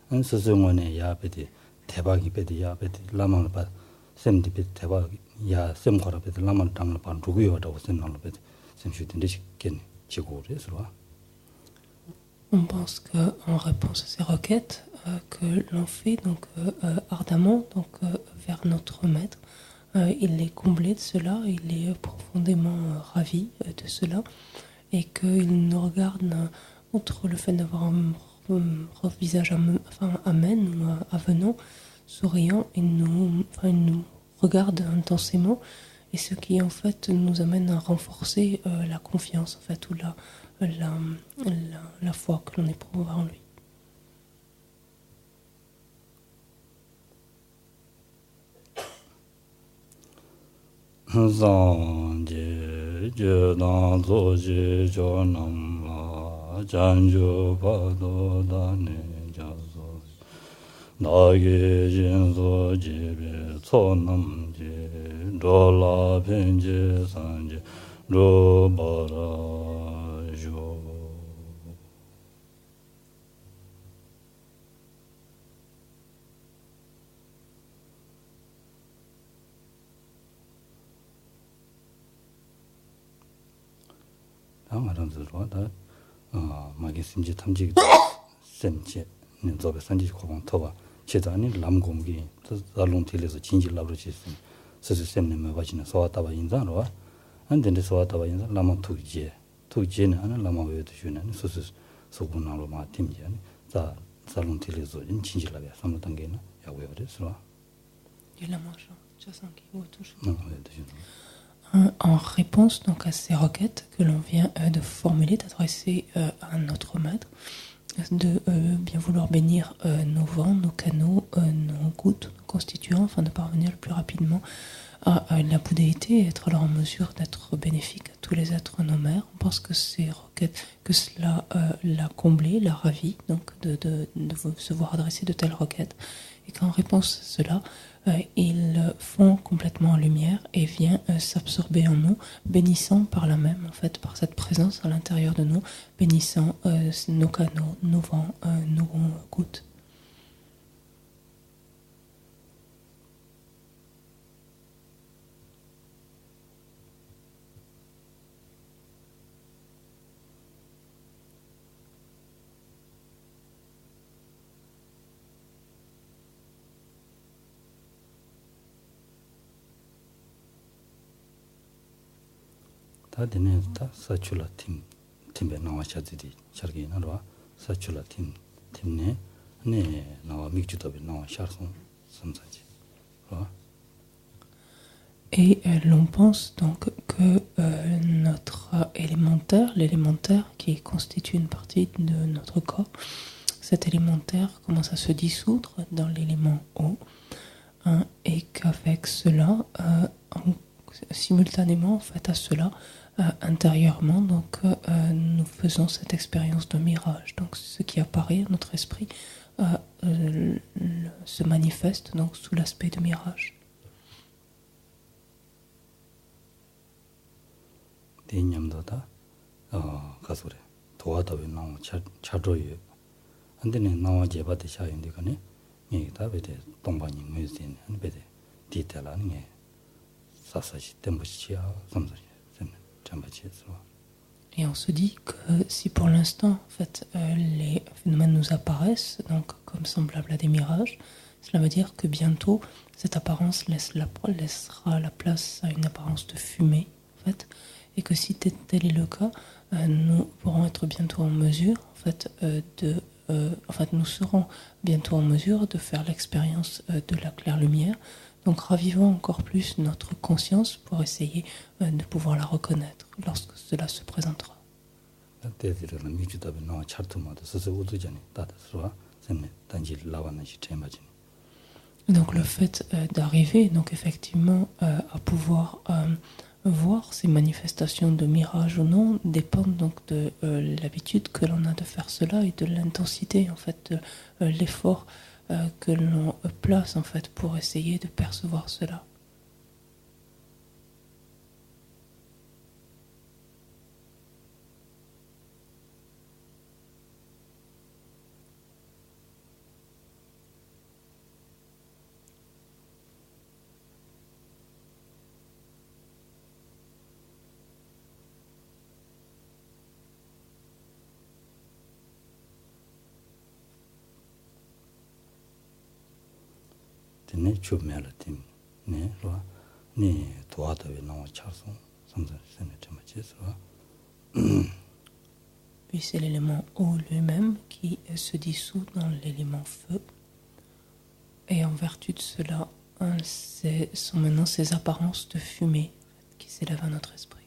안 스스로네 야 베데 대박이 베데 야 베데 라마를 봐 샘디 베데 대박 야 샘거라 베데 라마를 당을 봐 누구요라고 생각을 베데 샘슈든데 식겐 지고래서 On pense qu'en réponse à ces requêtes que l'on fait donc ardemment donc vers notre maître, il est comblé de cela, il est profondément ravi de cela, et qu'il nous regarde outre le fait d'avoir un visage amène ou avenant, souriant et nous regarde intensément, et ce qui en fait nous amène à renforcer la confiance en fait, ou la foi que l'on éprouve en lui. Zangje Jedan Zoji Jonamla Janjo Pado Dane Jazo Nage Jinzo Jibe Tsonamje Dola Penje Sanje Robara Jo. 당하란스로 다 마게 심지 탐지 셈제 저베 산지 고방 터바 제단이 남공기 달롱텔에서 진질라로 지스 스스 셈네 마바지나 소와타바 인자로 안데데 소와타바 인자 라마 투지는 하는 라마 외도 주는 스스 소군나로 마 팀지 자 달롱텔에서 진질라베 삼로 단계나 야고요 그래서 En réponse donc à ces requêtes que l'on vient de formuler, d'adresser à notre maître, de bien vouloir bénir nos vents, nos canaux, nos gouttes, nos constituants, afin de parvenir le plus rapidement à la bouddhéité et être alors en mesure d'être bénéfique à tous les êtres nommaires. On pense que ces requêtes, que cela l'a comblé, l'a ravi, donc de se voir adresser de telles requêtes, et qu'en réponse à cela, il fond complètement en lumière et vient s'absorber en nous, bénissant par là même, en fait, par cette présence à l'intérieur de nous, bénissant nos canaux, nos vents, nos gouttes. 다데네 다 사출라 팀베 나와샤지디 샤르기나로 사출라 팀네 네 나와 믹주도베 나와 샤르송 삼사지. Et l'on pense donc que notre l'élémentaire qui constitue une partie de notre corps, cet élémentaire commence à se dissoudre dans l'élément eau, et qu'avec cela, simultanément en fait à cela, intérieurement, donc nous faisons cette expérience de mirage. Donc ce qui apparaît à notre esprit se manifeste donc sous l'aspect de mirage. 대념도다 가소래 도와다베 나오 차도에 안데네 나와 제바데 샤인데 가네 이다 베데 동반이 무슨 베데 디테일한 게 사사시 템부시야 삼사시 Et on se dit que si pour l'instant en fait, les phénomènes nous apparaissent donc comme semblables à des mirages, cela veut dire que bientôt cette apparence laissera la place à une apparence de fumée en fait, et que si tel est le cas, nous pourrons être bientôt en mesure en fait, nous serons bientôt en mesure de faire l'expérience de la claire lumière. Donc ravivons encore plus notre conscience pour essayer de pouvoir la reconnaître lorsque cela se présentera. Donc le fait d'arriver donc effectivement à pouvoir voir ces manifestations de mirage ou non dépend donc de l'habitude que l'on a de faire cela et de l'intensité en fait de l'effort que l'on place en fait pour essayer de percevoir cela. Puis c'est l'élément eau lui-même qui se dissout dans l'élément feu. Et en vertu de cela, sont maintenant ces apparences de fumée qui s'élèvent à notre esprit.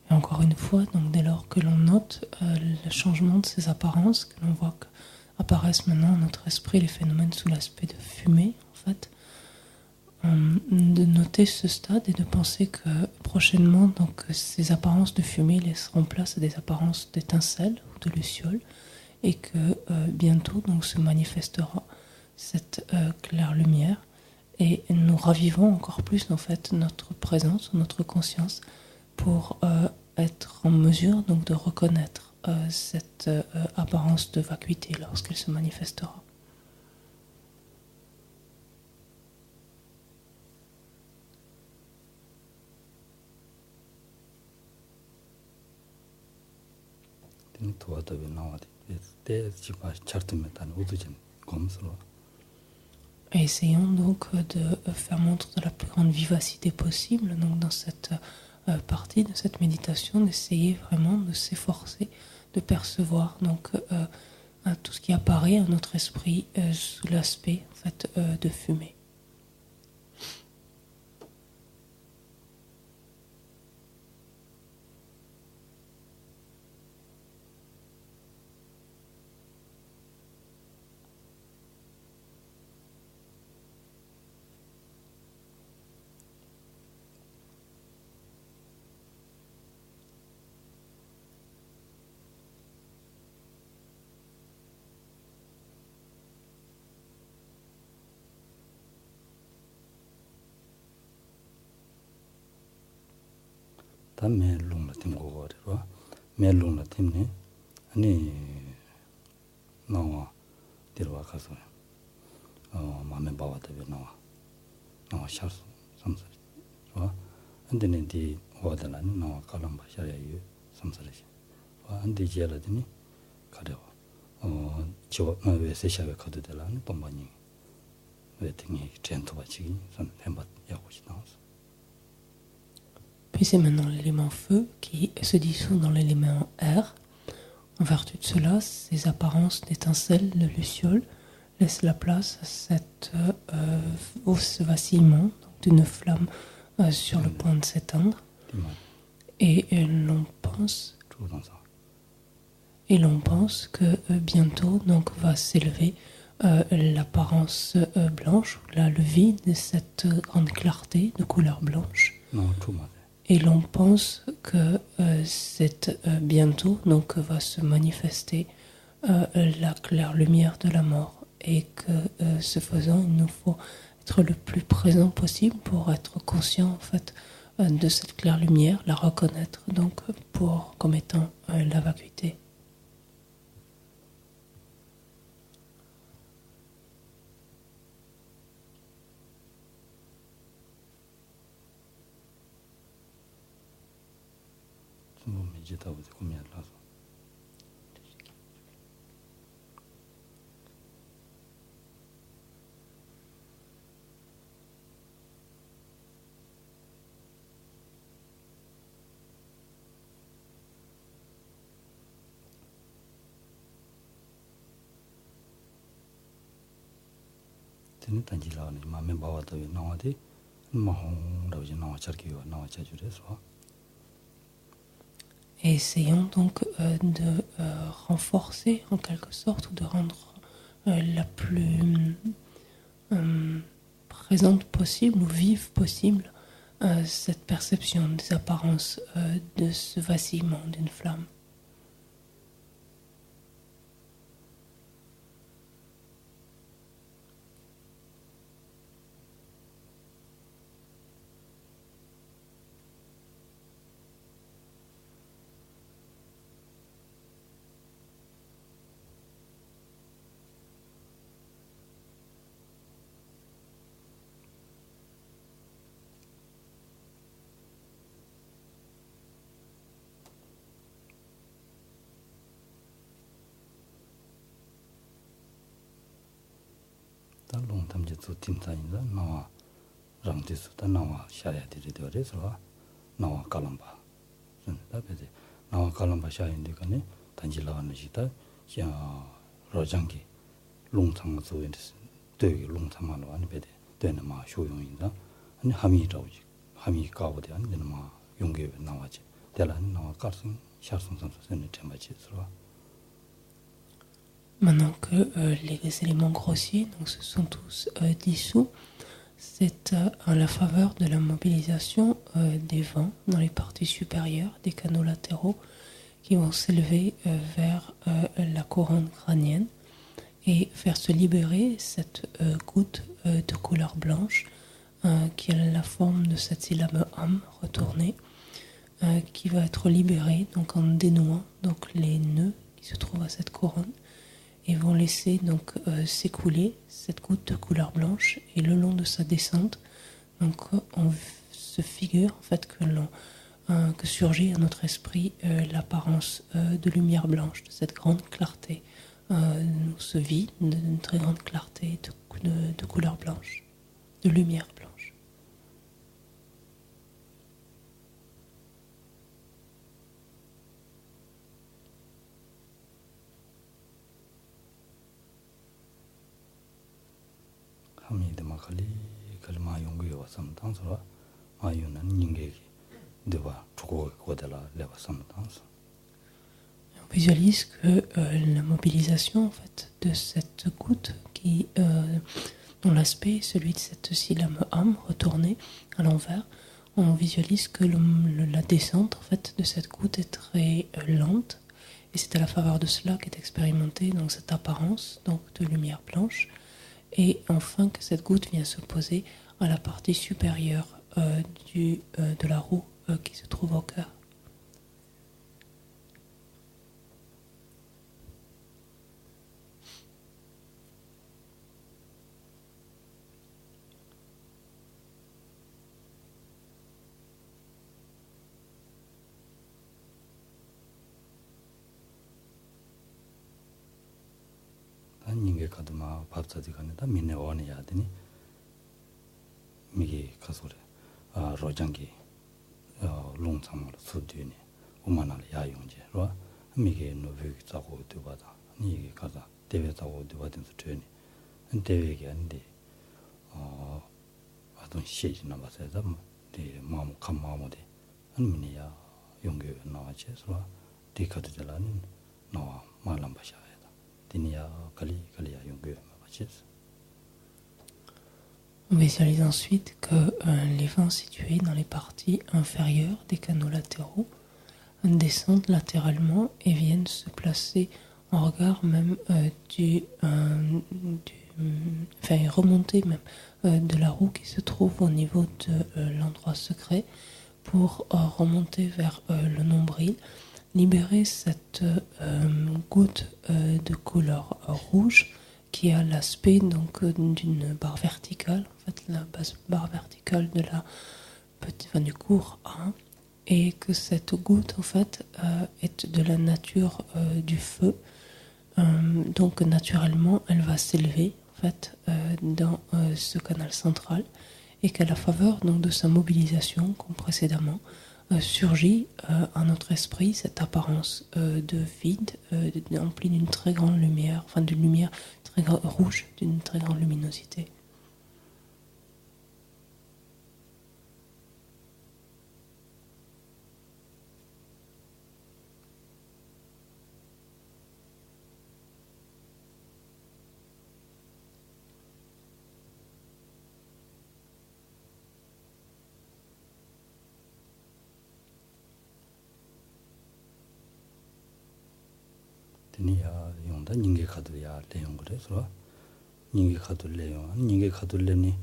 Et encore une fois, donc dès lors que l'on note le changement de ces apparences, que l'on voit qu'apparaissent maintenant dans notre esprit les phénomènes sous l'aspect de fumée, en fait, de noter ce stade et de penser que prochainement, donc, ces apparences de fumée laisseront place à des apparences d'étincelles ou de lucioles, et que bientôt donc, se manifestera cette claire lumière, et nous ravivons encore plus en fait notre présence, notre conscience, pour être en mesure donc de reconnaître cette apparence de vacuité lorsqu'elle se manifestera. Et essayons donc de faire montre de la plus grande vivacité possible donc dans cette partie de cette méditation, d'essayer vraiment de s'efforcer de percevoir donc tout ce qui apparaît à notre esprit sous l'aspect en fait de fumée. Puis c'est maintenant l'élément feu qui se dissout dans l'élément air. En vertu de cela, ces apparences d'étincelles, de lucioles, laissent la place à ce vacillement d'une flamme sur le point de s'éteindre. Et l'on pense que bientôt donc, va s'élever l'apparence blanche, là, le vide de cette grande clarté de couleur blanche. Et l'on pense que c'est bientôt donc va se manifester la claire lumière de la mort, et que ce faisant, il nous faut être le plus présent possible pour être conscient en fait de cette claire lumière, la reconnaître donc comme étant la vacuité. Et essayons donc de renforcer en quelque sorte, ou de rendre la plus présente possible ou vive possible cette perception des apparences de ce vacillement d'une flamme. 다 롱탐제 또 팀사인다 나와 랑디스다 나와 샤야 되더래서 나와 깔람바 다 베데 나와 깔람바 샤인데 간에 단질라는 시다 야 로장기 롱탐도 인스 되게 롱탐만 와니 베데 되는 마 쇼용인다 아니 함이라오지 함이 가보대 안 되는 마 용계 나와지 대란 나와 깔승 샤승 선수는 tematiquement. Maintenant que les éléments grossiers donc, se sont tous dissous, c'est à la faveur de la mobilisation des vents dans les parties supérieures des canaux latéraux qui vont s'élever vers la couronne crânienne et faire se libérer cette goutte de couleur blanche qui a la forme de cette syllabe am retournée, qui va être libérée donc en dénouant donc les nœuds qui se trouvent à cette couronne et vont laisser donc s'écouler cette goutte de couleur blanche et le long de sa descente donc on se figure en fait que surgit à notre esprit l'apparence de lumière blanche, de cette grande clarté, ce vide d'une très grande clarté de couleur blanche, de lumière blanche. 함이데 마칼리 칼마 용구여 왔음 당서라 아유는 닝게기 되바 주고 고달라 레바삼 당서. On visualise que la mobilisation en fait de cette goutte qui dont l'aspect est celui de cette syllabe am retournée à l'envers, on visualise que la descente en fait de cette goutte est très lente et c'est à la faveur de cela qu'est expérimentée donc cette apparence donc de lumière blanche. Et enfin que cette goutte vient se poser à la partie supérieure de la roue qui se trouve au cœur. 닝게 가도마 밥자지 간다 민네 원이 야더니 미기 가소래 아 로장기 롱창으로 수드니 오만할 야용제로 미게 노베기 자고 되바다 니게 가자 대회 자고 되바든 수트니 대회기 안데 어떤 시지나 봐서다 네 마음 감마모데 안미야 용교 나와제서 디카드절라는 나와 말람바샤 On visualise ensuite que les vents situés dans les parties inférieures des canaux latéraux descendent latéralement et viennent se placer en regard même enfin remonter même de la roue qui se trouve au niveau de l'endroit secret pour remonter vers le nombril, libérer cette goutte de couleur rouge qui a l'aspect donc d'une barre verticale, en fait la barre verticale de du cours A, et que cette goutte en fait est de la nature du feu, donc naturellement elle va s'élever en fait dans ce canal central et qu'à la faveur donc de sa mobilisation comme précédemment surgit à notre esprit cette apparence de vide empli d'une très grande lumière, enfin d'une lumière très rouge, d'une très grande luminosité. 드니야 용다 닝게 카드야 레용 그래서 닝게 카드 레용 닝게 카드 레니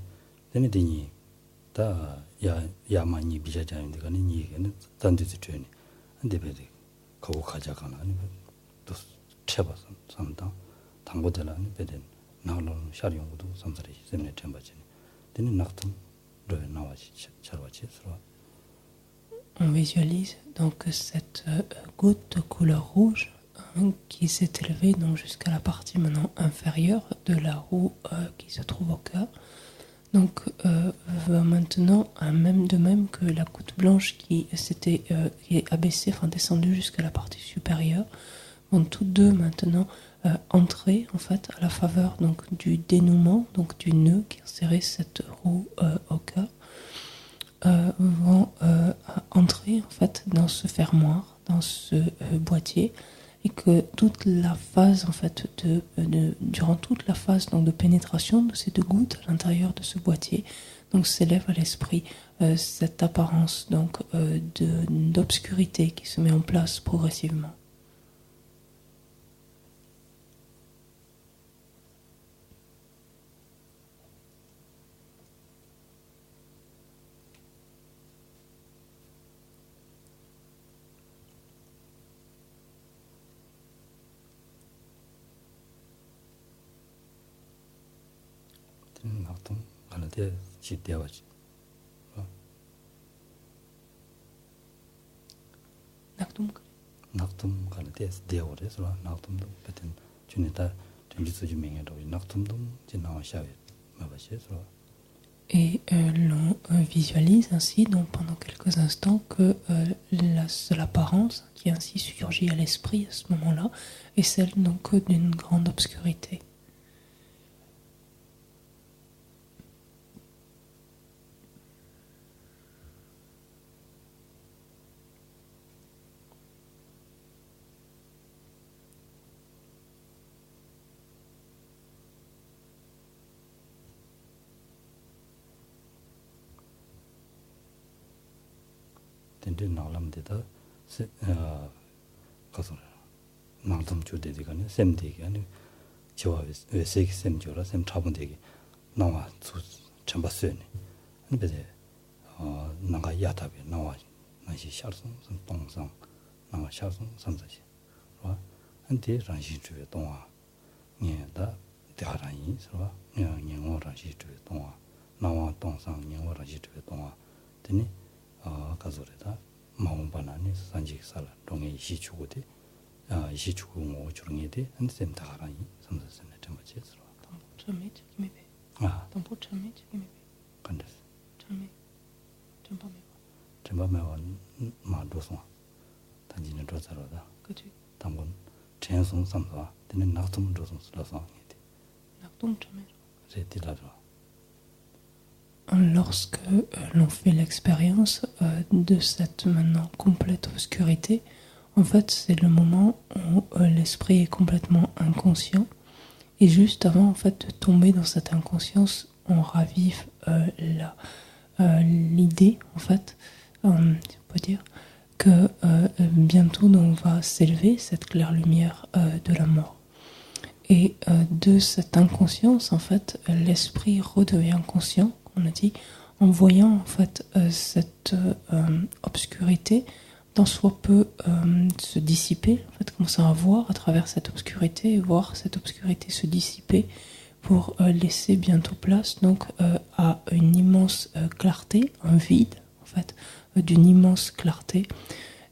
데니디니 다 야마니 비자자인데 가니 니게는 단디스 트레니 근데 베리 거고 가자가나 아니 또 쳐봐서 삼다 당고들라니 베덴 나올로 샤리용도 삼사리 세네 템바지니 데니 낙tum 로 나와지 차와지 서로. On visualise donc cette goutte de couleur rouge qui s'est élevé donc jusqu'à la partie maintenant inférieure de la roue qui se trouve au cœur. Donc va maintenant de même que la goutte blanche qui est abaissée, enfin descendue jusqu'à la partie supérieure, vont toutes deux maintenant entrer en fait à la faveur donc du dénouement, donc du nœud qui insérait cette roue au cœur, vont entrer en fait dans ce fermoir, dans ce boîtier, et que toute la phase en fait durant toute la phase donc de pénétration de ces deux gouttes à l'intérieur de ce boîtier, donc s'élève à l'esprit cette apparence donc d'obscurité qui se met en place progressivement. 낙동 가는데 지대와지. 낙동 가는데 대오래서 낙동도 같은 준이다 전주수지 명예로 낙동도 지나와셔 마바셔서. Et l'on visualise ainsi donc pendant quelques instants que la seule apparence qui ainsi surgit à l'esprit à ce moment-là est celle donc d'une grande obscurité. 근데 나람데다 가서 나좀 주대디가네 샘디가 아니 저와 왜 세기 샘줘라 샘 차분되게 나와 전바스네 근데 나가 야답에 나와 나시 샤송 동상 나와 샤송 삼사시 와 근데 ran시 주에 동화 니다 대하라니 서와 녀녀 ran시 주에 동화 나와 동상 녀 ran시 주에 동화 되니 가서래다 마음반안이 산직 살아 동에 이시주고데 이시주고 뭐 주릉이데 한샘 다라니 삼사선에 좀 맞지서 잠이 지금이베 동포 잠이 지금이베 근데 잠이 잠밤에 잠밤에 마도송 단지는 도자로다 그치 당분 전송 삼사 되는 낙동 도송 쓰라서 낙동 잠에 제티라로 Lorsque l'on fait l'expérience de cette maintenant complète obscurité, en fait c'est le moment où l'esprit est complètement inconscient et juste avant en fait de tomber dans cette inconscience, on ravive l'idée en fait, si on peut dire, que bientôt on va s'élever cette claire lumière de la mort. Et de cette inconscience en fait, l'esprit redevient conscient. On a dit, en voyant en fait cette obscurité tant soit peu se dissiper, en fait commencer à voir à travers cette obscurité et voir cette obscurité se dissiper pour laisser bientôt place donc à une immense clarté, un vide en fait d'une immense clarté.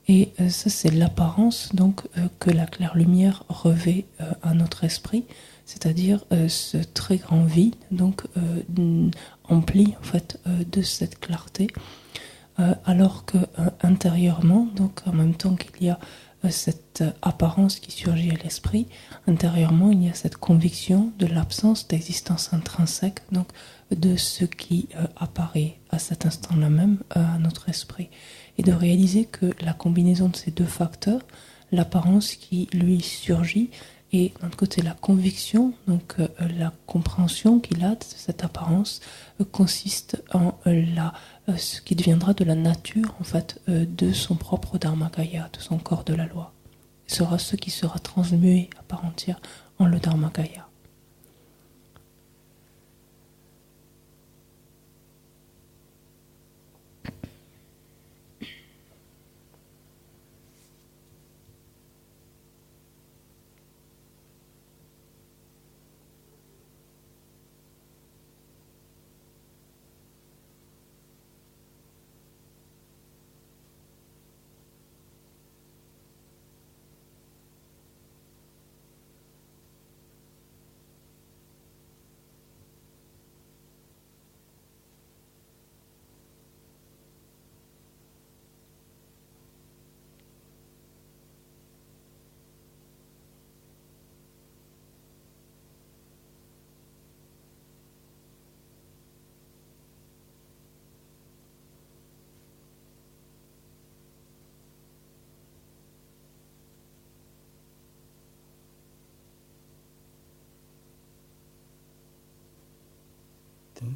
Et ça c'est l'apparence donc que la claire lumière revêt à notre esprit, c'est-à-dire ce très grand vide donc empli en fait de cette clarté, alors que intérieurement, donc en même temps qu'il y a cette apparence qui surgit à l'esprit, intérieurement il y a cette conviction de l'absence d'existence intrinsèque, donc de ce qui apparaît à cet instant-là même à notre esprit, et de réaliser que la combinaison de ces deux facteurs, l'apparence qui lui surgit et d'un côté la conviction, donc la compréhension qu'il a de cette apparence consiste en ce qui deviendra de la nature en fait de son propre Dharmakaya, de son corps de la loi. Ce sera ce qui sera transmué à part entière en le Dharmakaya.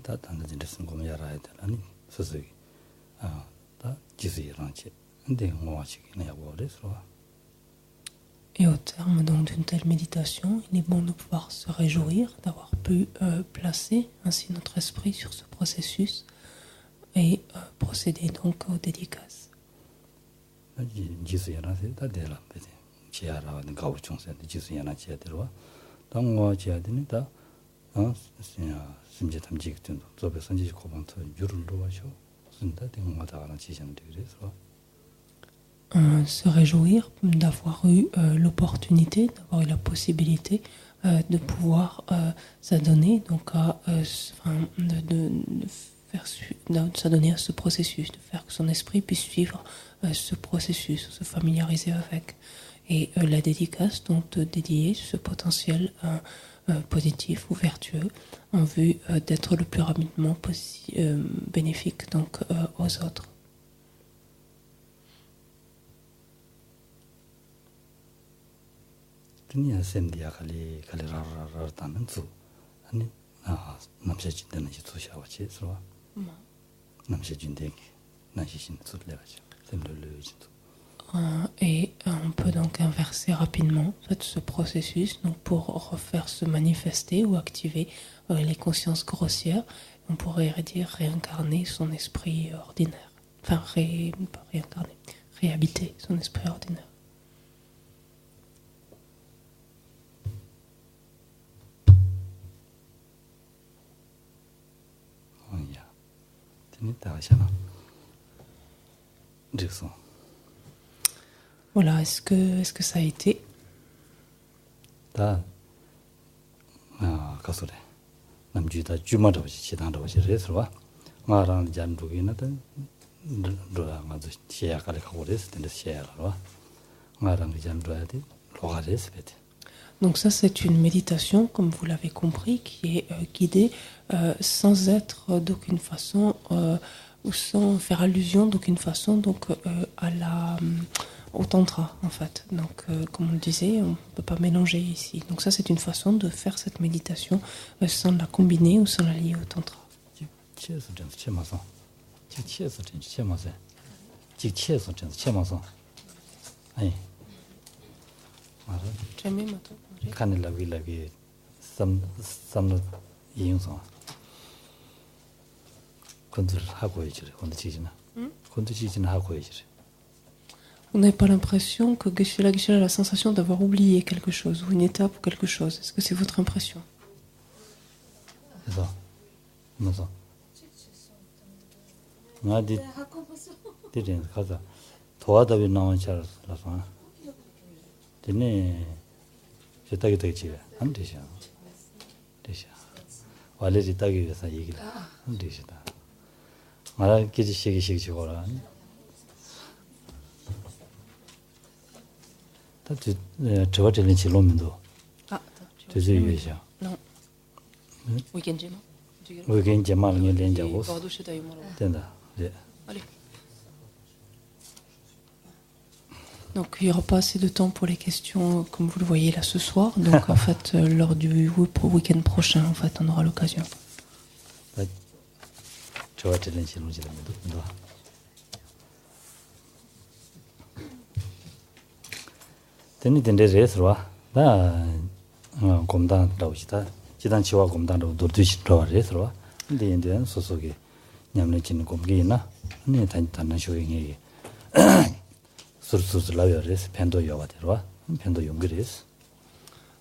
다 단단히 쓴 거면 알아야 되라니 소소기 다 지수이랑치 근데 뭐하시기는 하고 그래서 Et au terme donc d'une telle méditation, il est bon de pouvoir se réjouir d'avoir pu placer ainsi notre esprit sur ce processus et procéder donc aux dédicaces. 지수이랑치 다 되라 베데 지하라는 가우 총선데 지수이랑 지야 되러 당과 지야 되니 다 심지 탐지기 좀 저배 선지 고방터 유를 놓아셔 쓴다 등마다는 지시는데 그래서 se réjouir d'avoir eu l'opportunité, d'avoir eu la possibilité de pouvoir s'adonner donc à de s'adonner à ce processus, de faire que son esprit puisse suivre ce processus, se familiariser avec. Et la dédicace, donc de dédier ce potentiel positif ou vertueux en vue d'être le plus rapidement bénéfique donc aux autres. dunia sendia kali rartamen tu ani namshe jinde는 지 샤와치 서와 namshe jindegi nahishin tutlegachi semlelejintu. Et on peut donc inverser rapidement en fait, ce processus donc pour refaire se manifester ou activer les consciences grossières. On pourrait dire réincarner son esprit ordinaire. Enfin, pas réincarner, réhabiter son esprit ordinaire. Voilà, est-ce que ça a été? Donc ça, c'est une méditation, comme vous l'avez compris, qui est guidée sans être d'aucune façon, ou sans faire allusion d'aucune façon donc, au tantra, en fait. Donc, comme on le disait, on ne peut pas mélanger ici. Donc ça, c'est une façon de faire cette méditation sans la combiner ou sans la lier au tantra. On n'avez pas l'impression que Geshe-la a la sensation d'avoir oublié quelque chose, ou une étape ou quelque chose. Est-ce que c'est votre impression? Non. Donc il n'y aura pas assez de temps pour les questions comme vous le voyez là ce soir. Donc en fait lors du week-end prochain en fait on aura l'occasion.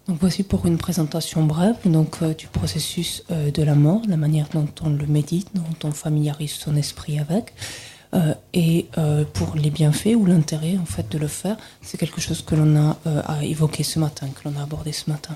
Donc voici pour une présentation brève donc, du processus de la mort, la manière dont on le médite, dont on familiarise son esprit avec. Et pour les bienfaits ou l'intérêt en fait de le faire, c'est quelque chose que l'on a évoqué ce matin, que l'on a abordé ce matin.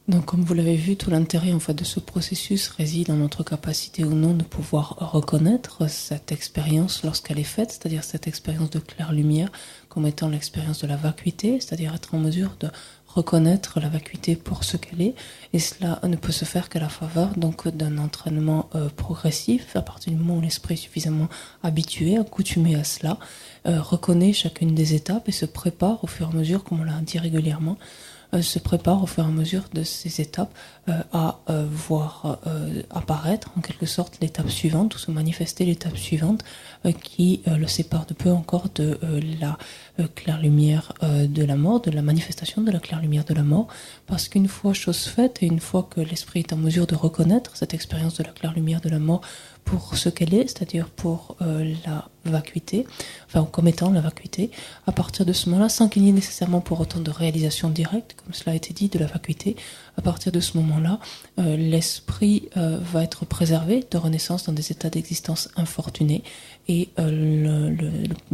Donc, comme vous l'avez vu, tout l'intérêt en fait de ce processus réside dans notre capacité ou non de pouvoir reconnaître cette expérience lorsqu'elle est faite, c'est-à-dire cette expérience de claire lumière comme étant l'expérience de la vacuité, c'est-à-dire être en mesure de reconnaître la vacuité pour ce qu'elle est, et cela ne peut se faire qu'à la faveur donc d'un entraînement progressif. À partir du moment où l'esprit est suffisamment habitué, accoutumé à cela, reconnaît chacune des étapes et se prépare au fur et à mesure, comme on l'a dit régulièrement, se prépare au fur et à mesure de ces étapes à voir apparaître en quelque sorte l'étape suivante ou se manifester l'étape suivante qui le sépare de peu encore de la claire lumière de la mort, de la manifestation de la claire lumière de la mort, parce qu'une fois chose faite et une fois que l'esprit est en mesure de reconnaître cette expérience de la claire lumière de la mort pour ce qu'elle est, c'est-à-dire pour la vacuité, enfin comme étant la vacuité, à partir de ce moment-là, sans qu'il y ait nécessairement pour autant de réalisation directe, comme cela a été dit, de la vacuité, à partir de ce moment-là, l'esprit va être préservé de renaissance dans des états d'existence infortunés, et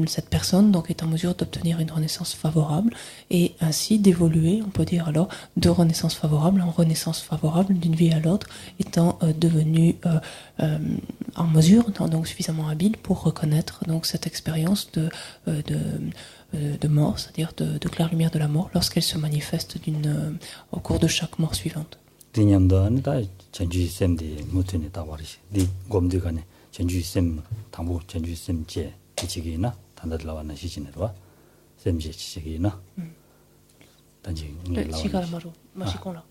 cette personne donc est en mesure d'obtenir une renaissance favorable et ainsi d'évoluer, on peut dire alors, de renaissance favorable en renaissance favorable d'une vie à l'autre, étant devenu en mesure, donc suffisamment habile pour reconnaître donc cette expérience de mort, c'est-à-dire de claire lumière de la mort lorsqu'elle se manifeste au cours de chaque mort suivante. 전주쌤 당부 전주쌤 제 지기나 단다들라와나 시진에로와 쌤제 지기나 단지 시가라마로 마시고라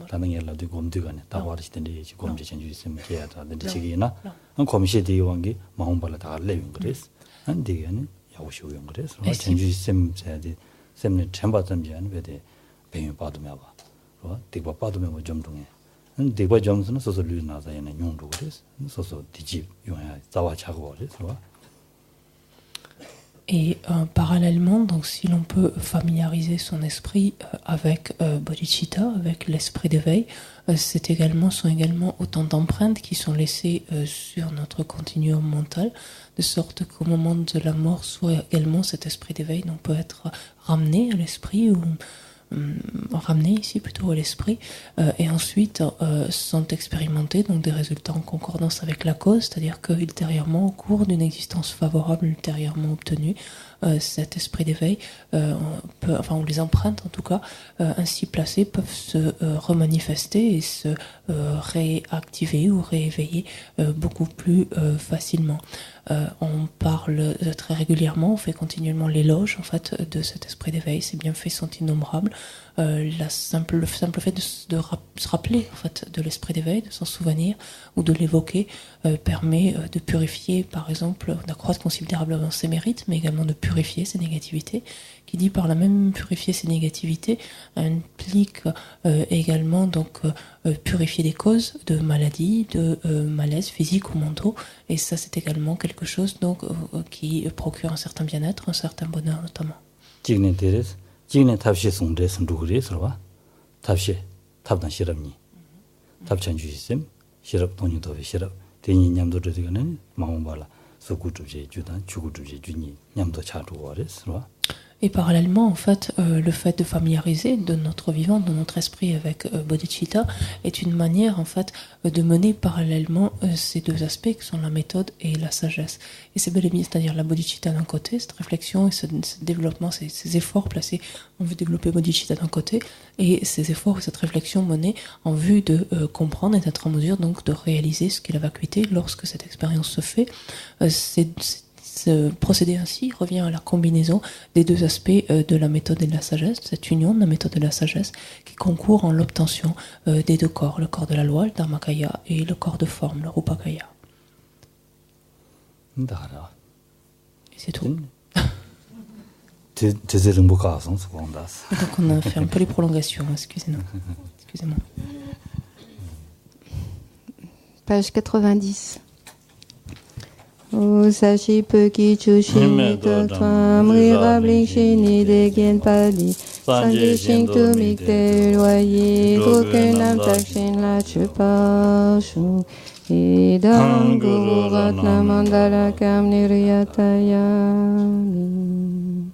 단당엘라도 곰드가네 다와르시던데 곰제 전주쌤 제야다 지기나 곰시디 왕기 마음발라 다 알레용 그랬어 안디가는 야오시오용 그랬어 전주쌤 제야디 쌤네 쳔바점지안 베데 배유 받으면 봐 디바 받으면 뭐 점동에 대과 점수는 소소 류나자에는 용도 그래서 소소 디집 용야 자와 자고 그래서. Et parallèlement, donc si l'on peut familiariser son esprit avec bodhicitta, avec l'esprit d'éveil, sont également autant d'empreintes qui sont laissées sur notre continuum mental, de sorte qu'au moment de la mort, soit également cet esprit d'éveil donc peut être ramené à l'esprit ou ramener ici plutôt à l'esprit et ensuite sont expérimentés donc des résultats en concordance avec la cause, c'est-à-dire que ultérieurement au cours d'une existence favorable ultérieurement obtenue, cet esprit d'éveil ou les empreintes en tout cas ainsi placées peuvent se remanifester et se réactiver ou rééveiller beaucoup plus facilement. On parle très régulièrement, on fait continuellement l'éloge en fait de cet esprit d'éveil. Ces bienfaits sont innombrables. Le simple fait de se rappeler en fait de l'esprit d'éveil, de s'en souvenir ou de l'évoquer permet de purifier, par exemple, d'accroître considérablement ses mérites, mais également de purifier ses négativités. Qui dit par là même purifier ses négativités implique également donc purifier des causes de maladies, de malaises physiques ou mentaux, et ça c'est également quelque chose donc qui procure un certain bien-être, un certain bonheur notamment. 지금의 탑시 송대선 누구리서와 탑시 탑단 시럽니 탑천 주시셈 시럽 돈이도 시럽 대니 냠도 되거는 마음발라 소구주제 주단 주구주제 주니 냠도 차도와레서와. Et parallèlement, en fait, le fait de familiariser de notre vivant, de notre esprit avec bodhicitta est une manière, en fait, de mener parallèlement ces deux aspects qui sont la méthode et la sagesse. Et c'est bel et bien, c'est-à-dire la bodhicitta d'un côté, cette réflexion et ce développement, ces efforts placés en vue de développer bodhicitta d'un côté, et ces efforts et cette réflexion menée en vue de comprendre et d'être en mesure donc de réaliser ce qu'est la vacuité lorsque cette expérience se fait. Ce procédé ainsi revient à la combinaison des deux aspects de la méthode et de la sagesse, cette union de la méthode et de la sagesse qui concourt en l'obtention des deux corps, le corps de la loi, le Dharmakaya, et le corps de forme, le Rupakaya. Et c'est tout. Donc on a fait un peu les prolongations, excusez-moi. Page 90. Sashi Peki Chushi Totwam Rirabling Shini de Genpadi Sanji Shintu Mikte Loyer Gokenam Takshin La Chupa Shu Idam Guru Ratna Mandala Kam Niryatayami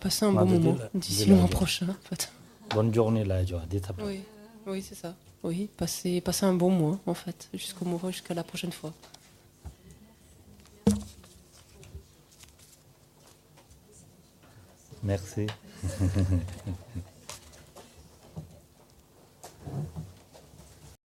Passez un bon moment d'ici le mois prochain. En fait. Bonne journée là, oui, oui, c'est ça. Oui, passez un bon mois en fait, jusqu'à la prochaine fois. Merci.